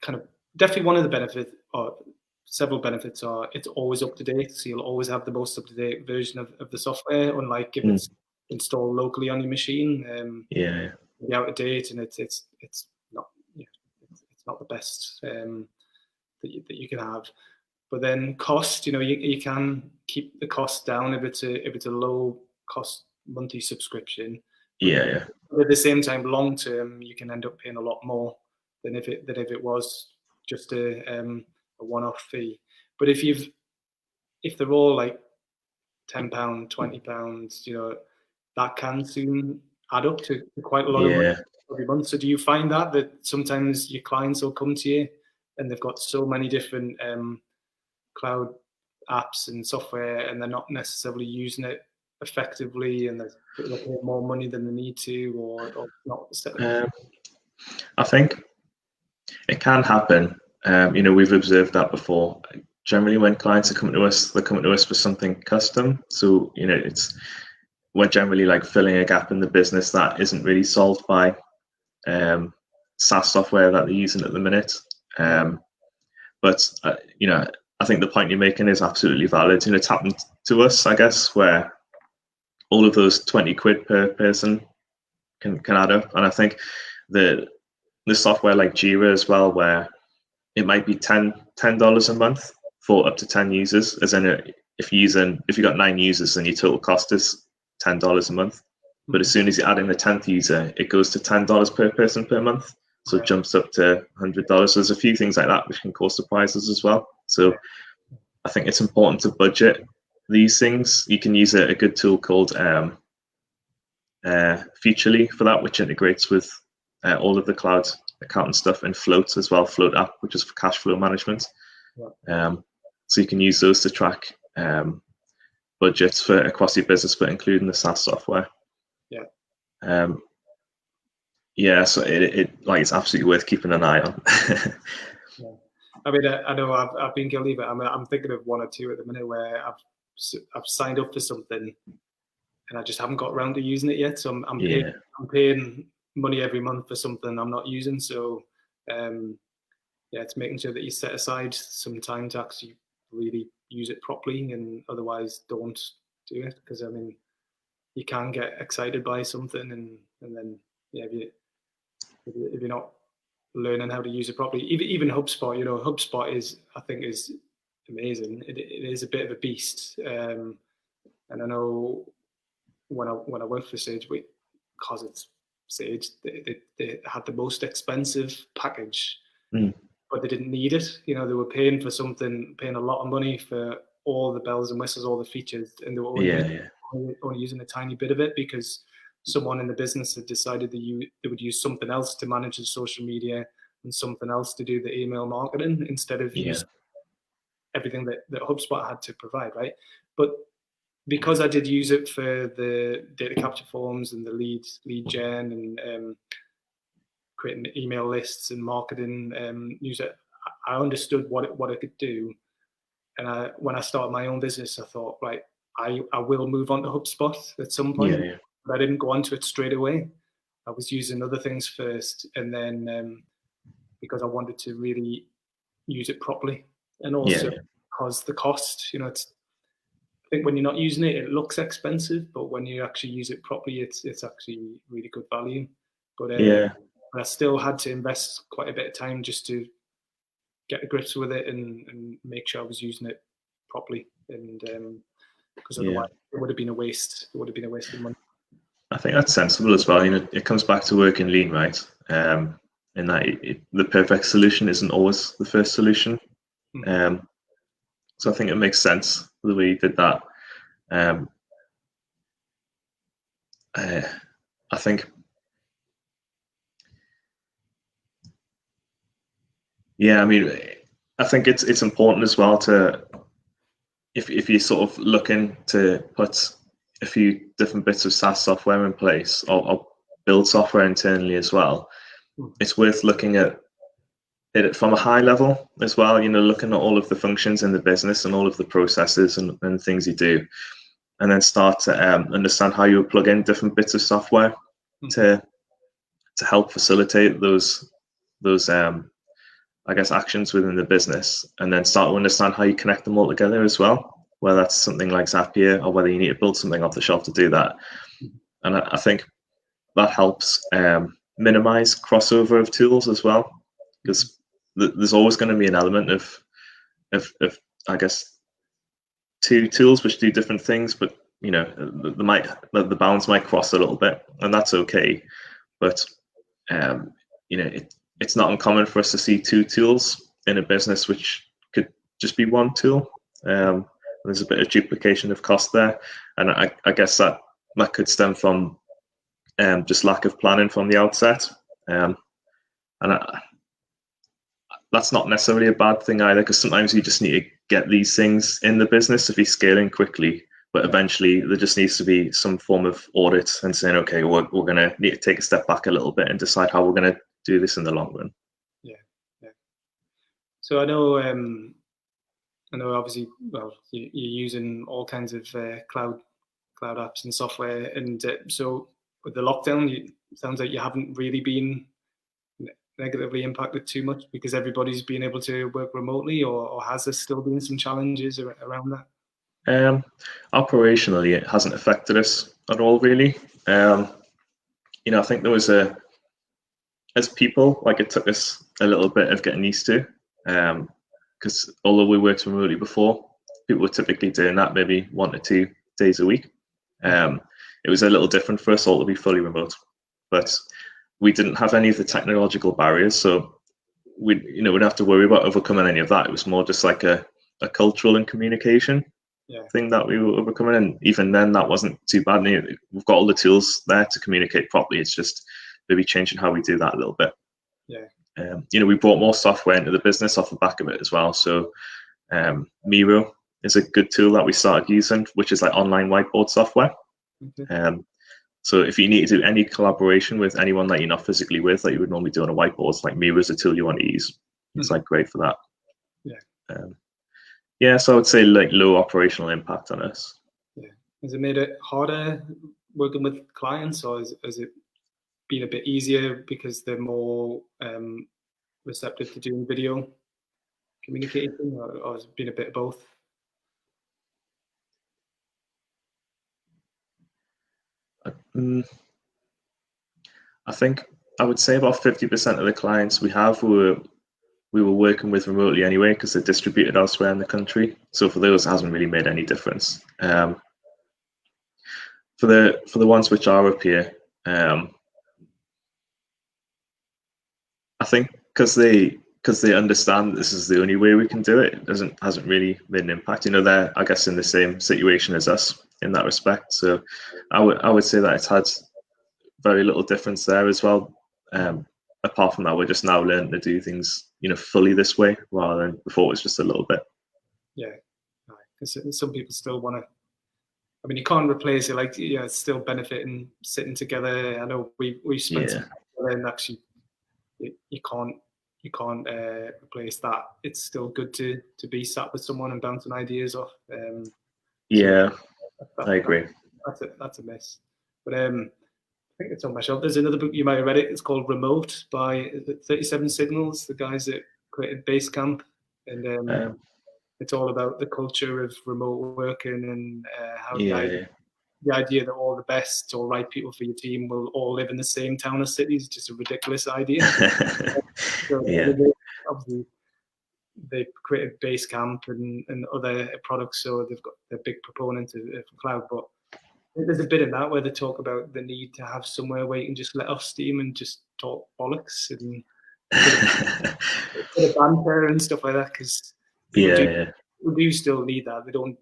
kind of definitely one of the benefits, or several benefits, are it's always up to date. So you'll always have the most up to date version of the software, unlike if it's installed locally on your machine. Be out of date, and it's not it's not the best that you can have. But then cost, you can keep the cost down if it's a low cost monthly subscription. But at the same time, long term, you can end up paying a lot more than if it was just a one-off fee. But if they're all like £10, £20, that can soon add up to quite a lot of money every month. So do you find that sometimes your clients will come to you and they've got so many different cloud apps and software, and they're not necessarily using it effectively, and they're paying more money than they need to, or not? I think it can happen. We've observed that before. Generally, when clients are coming to us, they're coming to us for something custom. So we're generally like filling a gap in the business that isn't really solved by SaaS software that they're using at the minute. But I think the point you're making is absolutely valid. It's happened to us, I guess, where all of those 20 quid per person can add up. And I think the software like Jira as well, where it might be $10 a month for up to 10 users, as in if you got 9 users, then your total cost is $10 a month. But as soon as you add in the 10th user, it goes to $10 per person per month. So it jumps up to $100. So there's a few things like that which can cause surprises as well. So I think it's important to budget these things. You can use a good tool called Featurely for that, which integrates with all of the cloud accounting stuff, and Float as well, Float app, which is for cash flow management. So you can use those to track budgets for across your business, but including the SaaS software. So it's absolutely worth keeping an eye on. I mean, I know I've been guilty, but I'm thinking of one or two at the minute where I've signed up for something and I just haven't got around to using it yet. So I'm paying money every month for something I'm not using. So it's making sure that you set aside some time to actually really use it properly, and otherwise don't do it, because you can get excited by something and then if you're not learning how to use it properly, even HubSpot, HubSpot is amazing. It is a bit of a beast, and I know when I worked for Sage, because it's Sage, they had the most expensive package, but they didn't need it. They were paying for something, paying a lot of money for all the bells and whistles, all the features, and they were only using a tiny bit of it because someone in the business had decided that they would use something else to manage the social media and something else to do the email marketing instead of use everything that HubSpot had to provide, right? But because I did use it for the data capture forms and the lead gen and creating email lists and marketing newsletter, I understood what it could do. And when I started my own business, I thought, right, I will move on to HubSpot at some point. But I didn't go onto it straight away. I was using other things first, and then because I wanted to really use it properly, and also because the cost, I think when you're not using it, it looks expensive, but when you actually use it properly, it's actually really good value. But I still had to invest quite a bit of time just to get to grips with it and make sure I was using it properly, and because otherwise it would have been a waste. It would have been a waste of money. I think that's sensible as well. It comes back to working lean, right? In that the perfect solution isn't always the first solution. So I think it makes sense the way you did that. I think, yeah, I mean, I think it's important as well to, if you're sort of looking to put a few different bits of SaaS software in place, or build software internally as well, it's worth looking at it from a high level as well, looking at all of the functions in the business and all of the processes and things you do, and then start to understand how you plug in different bits of software to help facilitate those I guess actions within the business, and then start to understand how you connect them all together as well, whether that's something like Zapier or whether you need to build something off the shelf to do that. And I think that helps minimize crossover of tools as well, because there's always going to be an element of I guess two tools which do different things, but the bounds might cross a little bit, and that's okay. But it's not uncommon for us to see two tools in a business which could just be one tool. There's a bit of duplication of cost there, and I guess that could stem from just lack of planning from the outset. That's not necessarily a bad thing either, because sometimes you just need to get these things in the business if you're scaling quickly. But eventually, there just needs to be some form of audit and saying, okay, we're going to need to take a step back a little bit and decide how we're going to do this in the long run. Yeah. So I know obviously, well, you're using all kinds of cloud apps and software, and so with the lockdown, it sounds like you haven't really been negatively impacted too much because everybody's been able to work remotely, or has there still been some challenges around that? Operationally, it hasn't affected us at all, really. I think there was as people, like, it took us a little bit of getting used to, because although we worked remotely before, people were typically doing that maybe 1 to 2 days a week. It was a little different for us all to be fully remote, but we didn't have any of the technological barriers, so we didn't have to worry about overcoming any of that. It was more just like a cultural and communication thing that we were overcoming, and even then that wasn't too bad. We've got all the tools there to communicate properly. It's just maybe changing how we do that a little bit. We brought more software into the business off the back of it as well. So Miro is a good tool that we started using, which is like online whiteboard software. So if you need to do any collaboration with anyone that you're not physically with, that you would normally do on a whiteboard, it's like Miro is a tool you want to use. It's like great for that. So I would say like low operational impact on us. Has it made it harder working with clients, or has it been a bit easier because they're more receptive to doing video communication, or has it been a bit of both? I think I would say about 50% of the clients we have we were working with remotely anyway, because they're distributed elsewhere in the country. So for those, it hasn't really made any difference. For the ones which are up here, I think because they understand this is the only way we can do it, it hasn't really made an impact. They're, I guess, in the same situation as us in that respect. So I would say that it's had very little difference there as well. Apart from that, we're just now learning to do things, fully this way, rather than before it was just a little bit. Because some people still want to. I mean, you can't replace it. Like, it's still benefiting sitting together. I know we spent some time together, and actually, you can't replace that. It's still good to be sat with someone and bouncing ideas off. I agree. That's a miss. But I think it's on my shelf. There's another book, you might have read it. It's called Remote by 37 Signals, the guys that created Basecamp, and it's all about the culture of remote working and how the idea that all the best or right people for your team will all live in the same town or city is just a ridiculous idea. Obviously, they created Basecamp and other products, so they're big proponents of cloud. But there's a bit in that where they talk about the need to have somewhere where you can just let off steam and just talk bollocks and banter and stuff like that, because people do still need that. They don't.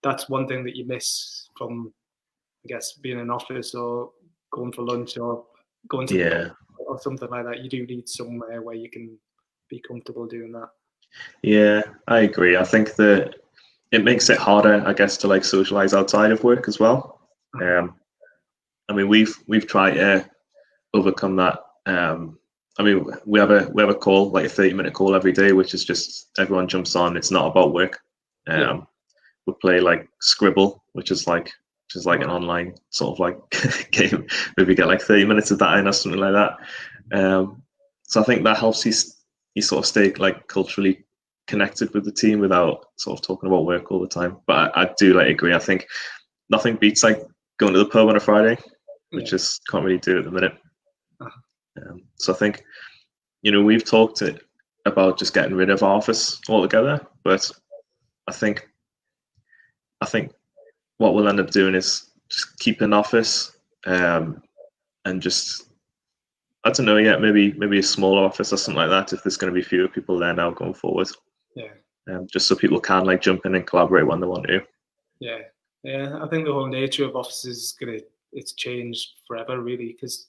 that's one thing that you miss from, I guess, being in office or going for lunch or going to the pub or something like that. You do need somewhere where you can be comfortable doing that. Yeah, I agree. I think that it makes it harder, I guess, to like socialize outside of work as well. I mean, we've tried to overcome that. I mean, we have a call, like a 30-minute call every day, which is just everyone jumps on. It's not about work. We play like Scribble, which is like an online sort of like game. Maybe get like 30 minutes of that in or something like that. So I think that helps you sort of stay like culturally connected with the team without sort of talking about work all the time. But I do like agree. I think nothing beats like going to the pub on a Friday, which just can't really do at the minute. So I think, you know, we've talked about just getting rid of our office altogether, but I think what we'll end up doing is just keep an office and just, I don't know yet, maybe a smaller office or something like that if there's going to be fewer people there now going forward. Just so people can like jump in and collaborate when they want to. Yeah, I think the whole nature of offices is it's changed forever really, because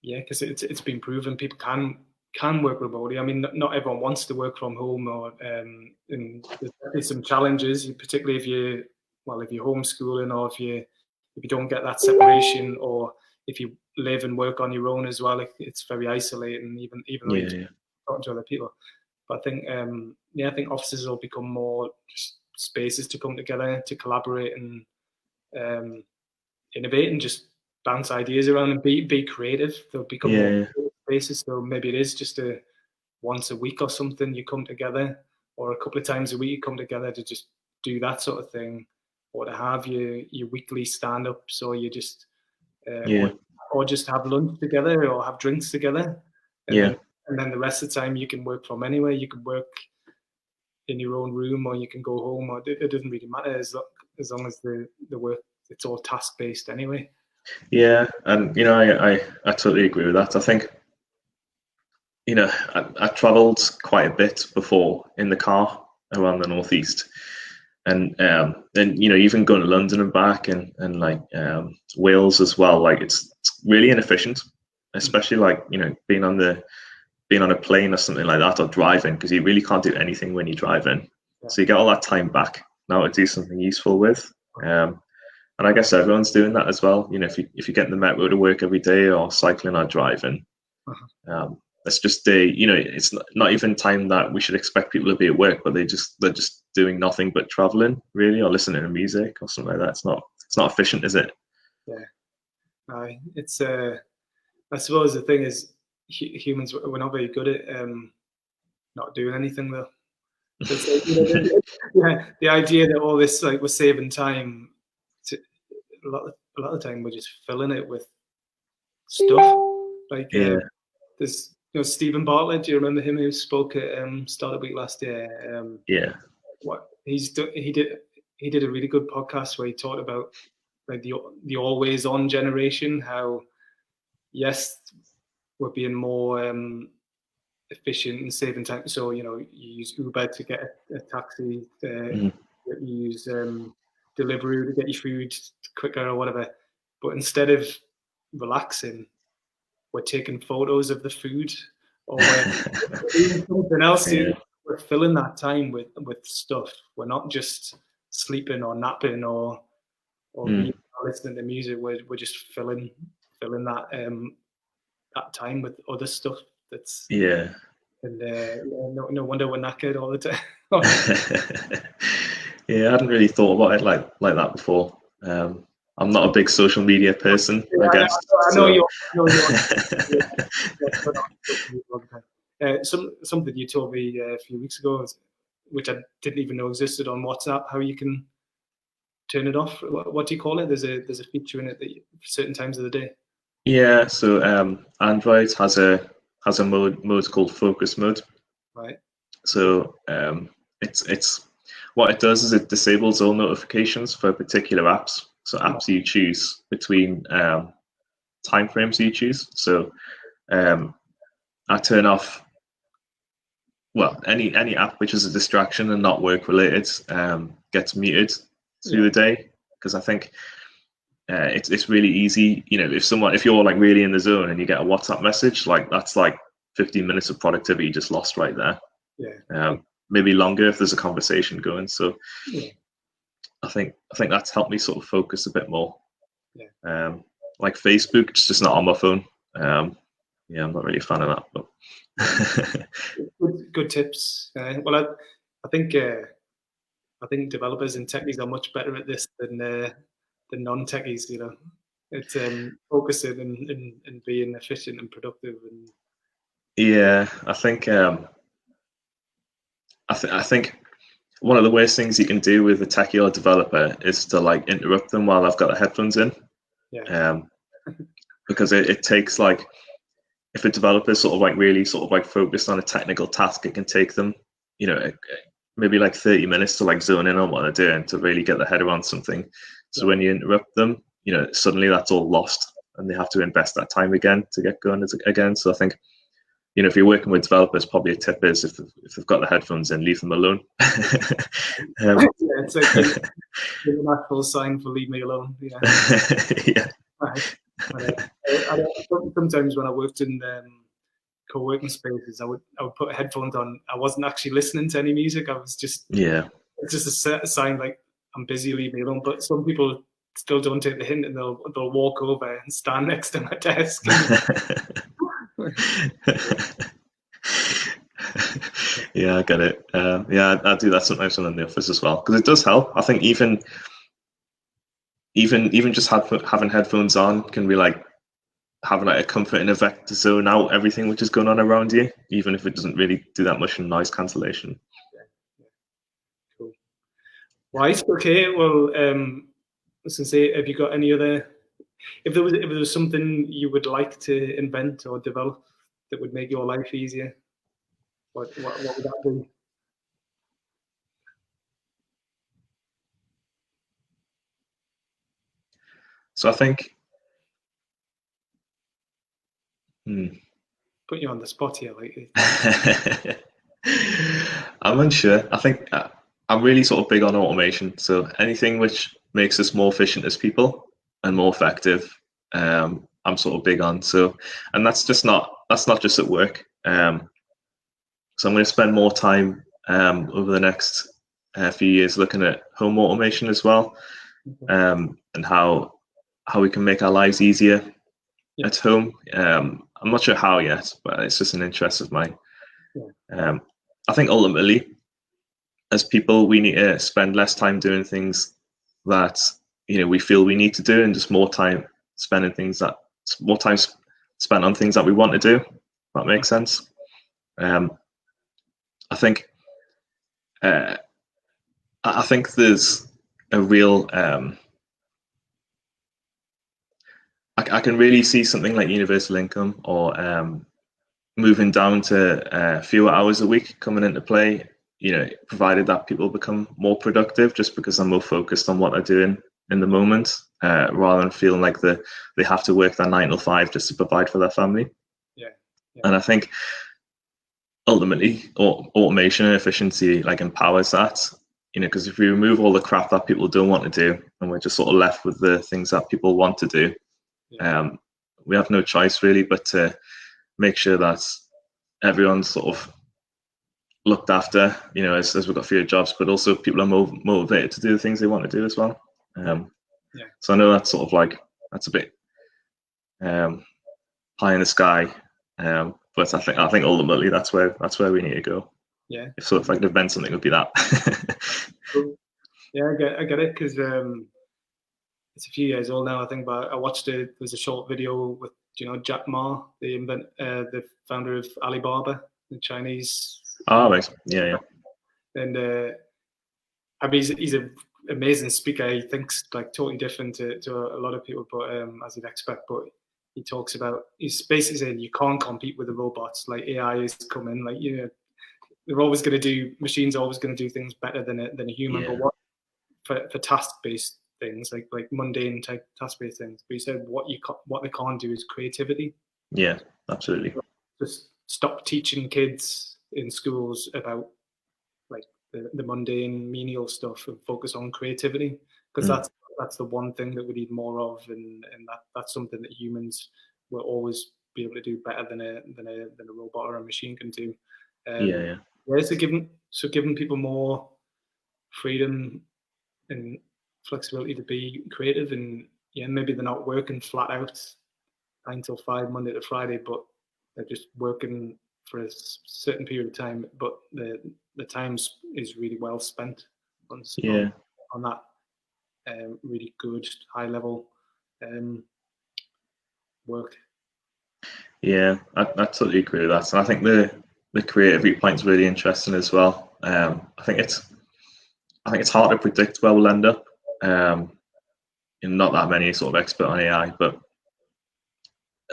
it's been proven people can work remotely. I mean, not everyone wants to work from home, or and there's some challenges, particularly if you're homeschooling, or if you don't get that separation, or if you live and work on your own as well. It's very isolating, even though you're talking to other people. But I think I think offices will become more just spaces to come together, to collaborate and innovate and just bounce ideas around and be creative. They'll become more spaces. So maybe it is just once a week or something you come together, or a couple of times a week you come together to just do that sort of thing, or to have your weekly stand-ups, or you just or just have lunch together or have drinks together. And then the rest of the time you can work from anywhere. You can work in your own room, or you can go home, or it doesn't really matter as long as the work, it's all task based anyway. Yeah, and you know, I totally agree with that. I think, you know, I travelled quite a bit before in the car around the northeast, and then you know, even going to London and back, and like Wales as well. Like it's really inefficient, especially like, you know, being on a plane or something like that, or driving, because you really can't do anything when you're driving. So you get all that time back now to do something useful with. And I guess everyone's doing that as well. You know, if you get in the metro to work every day, or cycling or driving, it's just you know, it's not even time that we should expect people to be at work, but they're just doing nothing but traveling really, or listening to music or something like that. It's not efficient, is it? It's I suppose the thing is, humans, we're not very good at not doing anything though. So it's like, the idea that all this, like, we're saving time, a lot of the time we're just filling it with stuff. Like there's, you know, Stephen Bartlett. Do you remember him, who spoke at Startup Week last year? What he did a really good podcast where he talked about like the always on generation, how yes, we're being more efficient and saving time. So, you know, you use Uber to get a taxi, you use Deliveroo to get your food quicker or whatever. But instead of relaxing, we're taking photos of the food, or we're doing something else. We're filling that time with stuff. We're not just sleeping or napping or listening to music. We're just filling that that time with other stuff. That's and no wonder we're knackered all the time. I hadn't really thought about it like that before. I'm not a big social media person, I guess. I know you're something you told me a few weeks ago, which I didn't even know existed, on WhatsApp, how you can turn it off. What do you call it? There's a feature in it that certain times of the day. Yeah, so Android has a mode called focus mode. Right. So it's what it does is it disables all notifications for particular apps. So apps you choose between time frames you choose. So I turn off well, any app which is a distraction and not work related gets muted through the day, because I think it's really easy. You know, if you're like really in the zone and you get a WhatsApp message, like that's like 15 minutes of productivity just lost right there. Yeah. Maybe longer if there's a conversation going. So yeah. I think that's helped me sort of focus a bit more. Yeah. Like Facebook, it's just not on my phone. Yeah, I'm not really a fan of that. But good tips. Well, I think developers and techies are much better at this than non-techies. You know, it's focusing and being efficient and productive. And yeah, I think I think one of the worst things you can do with a techie or developer is to like interrupt them while I've got the headphones in. Yeah. Because it takes like, if a developer is sort of like really sort of like focused on a technical task, it can take them, you know, maybe like 30 minutes to like zone in on what they're doing to really get their head around something. So when you interrupt them, you know, suddenly that's all lost and they have to invest that time again to get going again. So I think, you know, if you're working with developers, probably a tip is if they've got the headphones in, leave them alone. Yeah, it's like an actual sign for leave me alone. Yeah. Yeah. Sometimes when I worked in co-working spaces, I would put headphones on. I wasn't actually listening to any music. I was just it's just a sign like I'm busy, leave me alone. But some people still don't take the hint and they'll walk over and stand next to my desk. Yeah, I get it. Yeah, I do that sometimes when I'm in the office as well, because it does help. I think even just having headphones on can be like having like a comforting effect to zone out everything which is going on around you, even if it doesn't really do that much in noise cancellation. Yeah. Cool. Right. Okay. Well, I was gonna say, have you got any other? If there was something you would like to invent or develop that would make your life easier, what would that be? So I think Put you on the spot here, like. I'm unsure. I think I'm really sort of big on automation. So anything which makes us more efficient as people and more effective, I'm sort of big on. So, and that's not just at work. So I'm going to spend more time over the next few years looking at home automation as well, and how we can make our lives easier at home. I'm not sure how yet, but it's just an interest of mine. I think ultimately, as people, we need to spend less time doing things that, you know, we feel we need to do, and just more time spent on things that we want to do. If that makes sense. I think there's a real I can really see something like universal income or moving down to fewer hours a week coming into play, you know, provided that people become more productive just because they're more focused on what they're doing in the moment, rather than feeling like they have to work their 9 to 5 just to provide for their family. Yeah. And I think ultimately automation and efficiency like empowers that, you know, because if we remove all the crap that people don't want to do and we're just sort of left with the things that people want to do, we have no choice really but to make sure that everyone's sort of looked after, you know, as we've got fewer jobs, but also people are more motivated to do the things they want to do as well. So I know that's sort of like, that's a bit pie in the sky, but I think ultimately that's where we need to go. Yeah. If so, if I could invent something, it would be that. Yeah, I get it, because it's a few years old now, I think, but I watched there's a short video with, you know, Jack Ma, the founder of Alibaba, the Chinese. Oh, right. Yeah. And I mean, he's an amazing speaker. He thinks like totally different to a lot of people, but as you'd expect. But he talks about, he's basically saying you can't compete with the robots. Like AI is coming. Like, you know, machines are always going to do things better than a human. But what for task-based things, like mundane type task-based things. But he said what they can't do is creativity. Yeah, absolutely. Just stop teaching kids in schools about like the mundane, menial stuff and focus on creativity, because that's the one thing that we need more of, and that's something that humans will always be able to do better than a robot or a machine can do. So giving people more freedom and flexibility to be creative, and maybe they're not working flat out 9 till 5 Monday to Friday, but they're just working for a certain period of time, but the time is really well spent on that really good high level work. Yeah, I totally agree with that. And I think the creativity point's really interesting as well. I think it's hard to predict where we'll end up. Not that many sort of expert on AI, but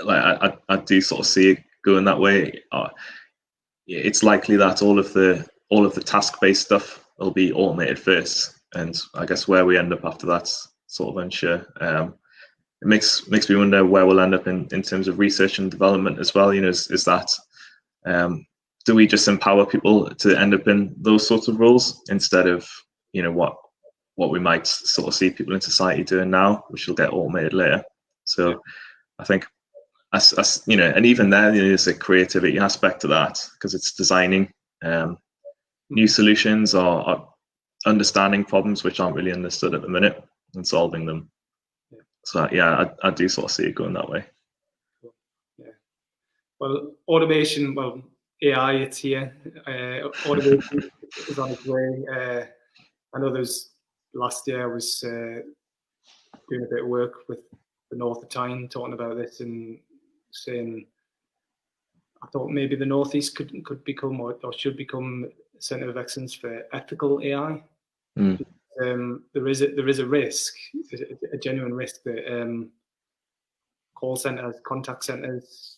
like I do sort of see it going that way. It's likely that all of the task-based stuff will be automated first, and I guess where we end up after that's sort of unsure. It makes me wonder where we'll end up in terms of research and development as well. Is that do we just empower people to end up in those sorts of roles instead of what we might sort of see people in society doing now, which will get automated later? So I think as and even there's a creativity aspect to that, because it's designing new solutions or understanding problems which aren't really understood at the minute and solving them. So I do sort of see it going that way. Yeah. Well, automation. Well, AI, it's here. Automation is on its way. I know last year I was doing a bit of work with the North of Tyne, talking about this and saying I thought maybe the Northeast could become or should become a centre of excellence for ethical AI. There is a risk, a genuine risk that call centres, contact centres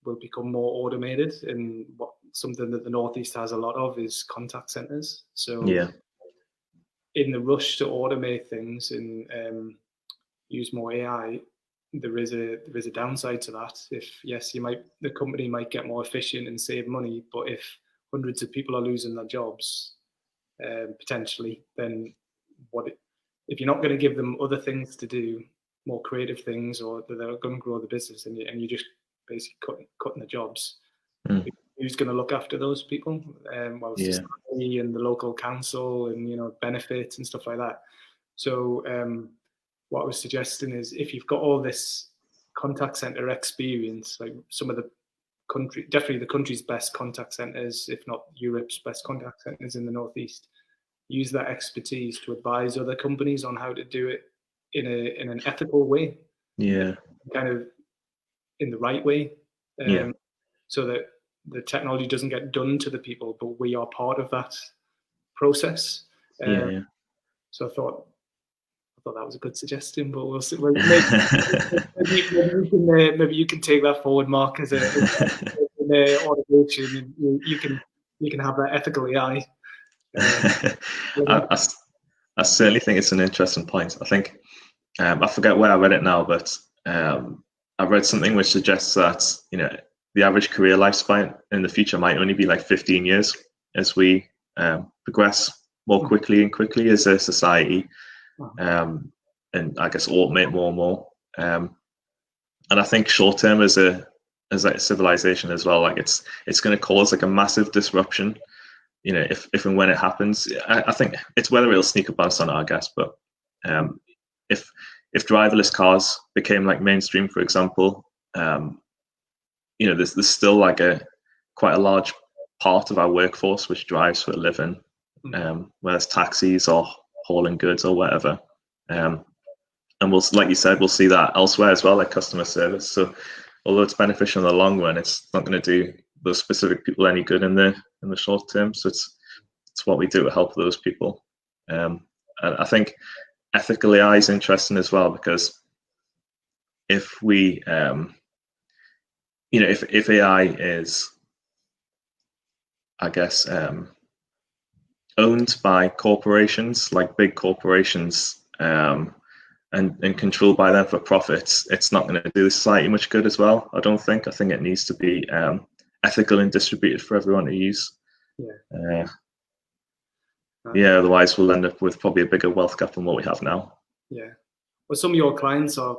will become more automated, and something that the Northeast has a lot of is contact centres. So in the rush to automate things and use more AI, there is a downside to that. If the company might get more efficient and save money, but if hundreds of people are losing their jobs potentially, then if you're not going to give them other things to do, more creative things, or that are going to grow the business, and you're just basically cutting the jobs, who's going to look after those people? Society and the local council and benefits and stuff like that. So what I was suggesting is, if you've got all this contact center experience, like some of definitely the country's best contact centers, if not Europe's best contact centers in the Northeast, use that expertise to advise other companies on how to do it in an ethical way, kind of in the right way, so that the technology doesn't get done to the people, but we are part of that process. So I thought that was a good suggestion, but we'll see. Maybe you can take that forward, Mark, as an automation. You can have that ethical AI. I certainly think it's an interesting point. I think I forget where I read it now, but I read something which suggests that the average career lifespan in the future might only be like 15 years as we progress more quickly as a society, and I guess automate more and more. And I think short term as a civilization as well, like it's going to cause like a massive disruption. If and when it happens, I think it's whether it'll sneak up on us or not, I guess. But if driverless cars became like mainstream, for example, there's still like quite a large part of our workforce which drives for a living, whether it's taxis or hauling goods or whatever. And we'll, like you said, we'll see that elsewhere as well, like customer service. So although it's beneficial in the long run, it's not going to do those specific people any good in the short term. So it's what we do to help those people. And I think ethical AI is interesting as well, because if we, if AI is, I guess, owned by corporations, like big corporations, and controlled by them for profits, it's not going to do society much good as well. I don't think. I think it needs to be ethical and distributed for everyone to use. Yeah. Yeah, otherwise we'll end up with probably a bigger wealth gap than what we have now. Yeah. Well, some of your clients are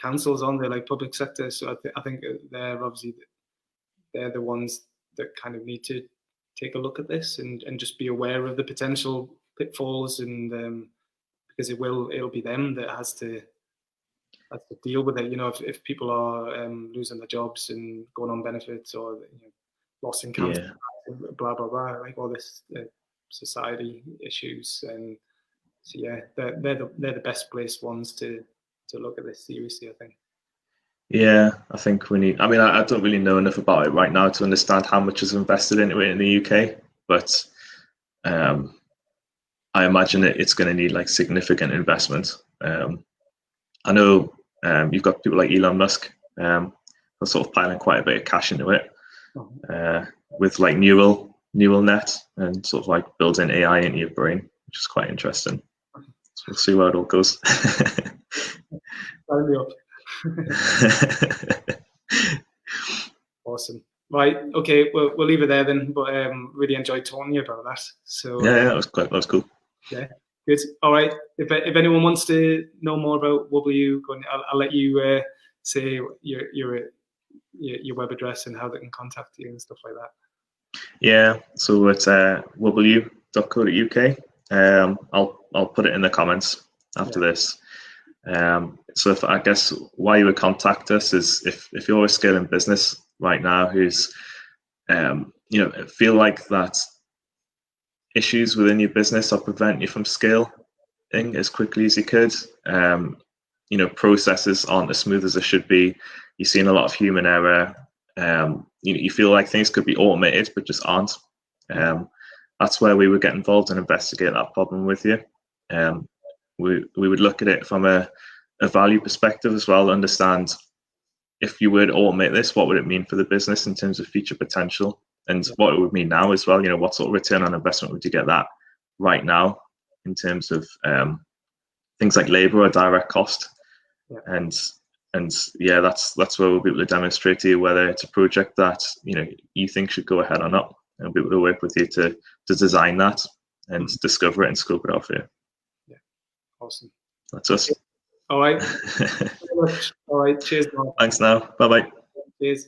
councils, aren't they, like public sector? So I think they're obviously they're the ones that kind of need to take a look at this and just be aware of the potential pitfalls, and because it'll be them that has to deal with it. You know, if people are losing their jobs and going on benefits, or lost in cancer, blah blah blah, like all this society issues, and so yeah, they're the best placed ones to look at this seriously, I think. Yeah, I think we need. I mean, I don't really know enough about it right now to understand how much is invested into it in the UK, but I imagine it's going to need like significant investment. I know you've got people like Elon Musk are sort of piling quite a bit of cash into it with like neural net and sort of like building AI into your brain, which is quite interesting. So we'll see where it all goes. Awesome. Right. Okay. We'll leave it there then. But really enjoyed talking to you about that. So yeah, that was cool. Yeah. Good. All right. If anyone wants to know more about Wubbleyou, I'll let you say your web address and how they can contact you and stuff like that. Yeah. So it's wubbleyou.co.uk. I'll put it in the comments after this. So I guess why you would contact us is if you're a scaling business right now who's feel like that issues within your business are preventing you from scaling as quickly as you could. Processes aren't as smooth as they should be. You're seeing a lot of human error. You feel like things could be automated but just aren't. That's where we would get involved and investigate that problem with you. We would look at it from a value perspective as well, understand if you were to automate this, what would it mean for the business in terms of future potential, and what it would mean now as well. What sort of return on investment would you get that right now in terms of things like labor or direct cost, and yeah, that's where we'll be able to demonstrate to you whether it's a project that you think should go ahead or not, and we'll be able to work with you to design that and discover it and scope it out for you. Yeah, awesome. That's us. All right. All right. Cheers, Mark. Thanks now. Bye bye. Cheers.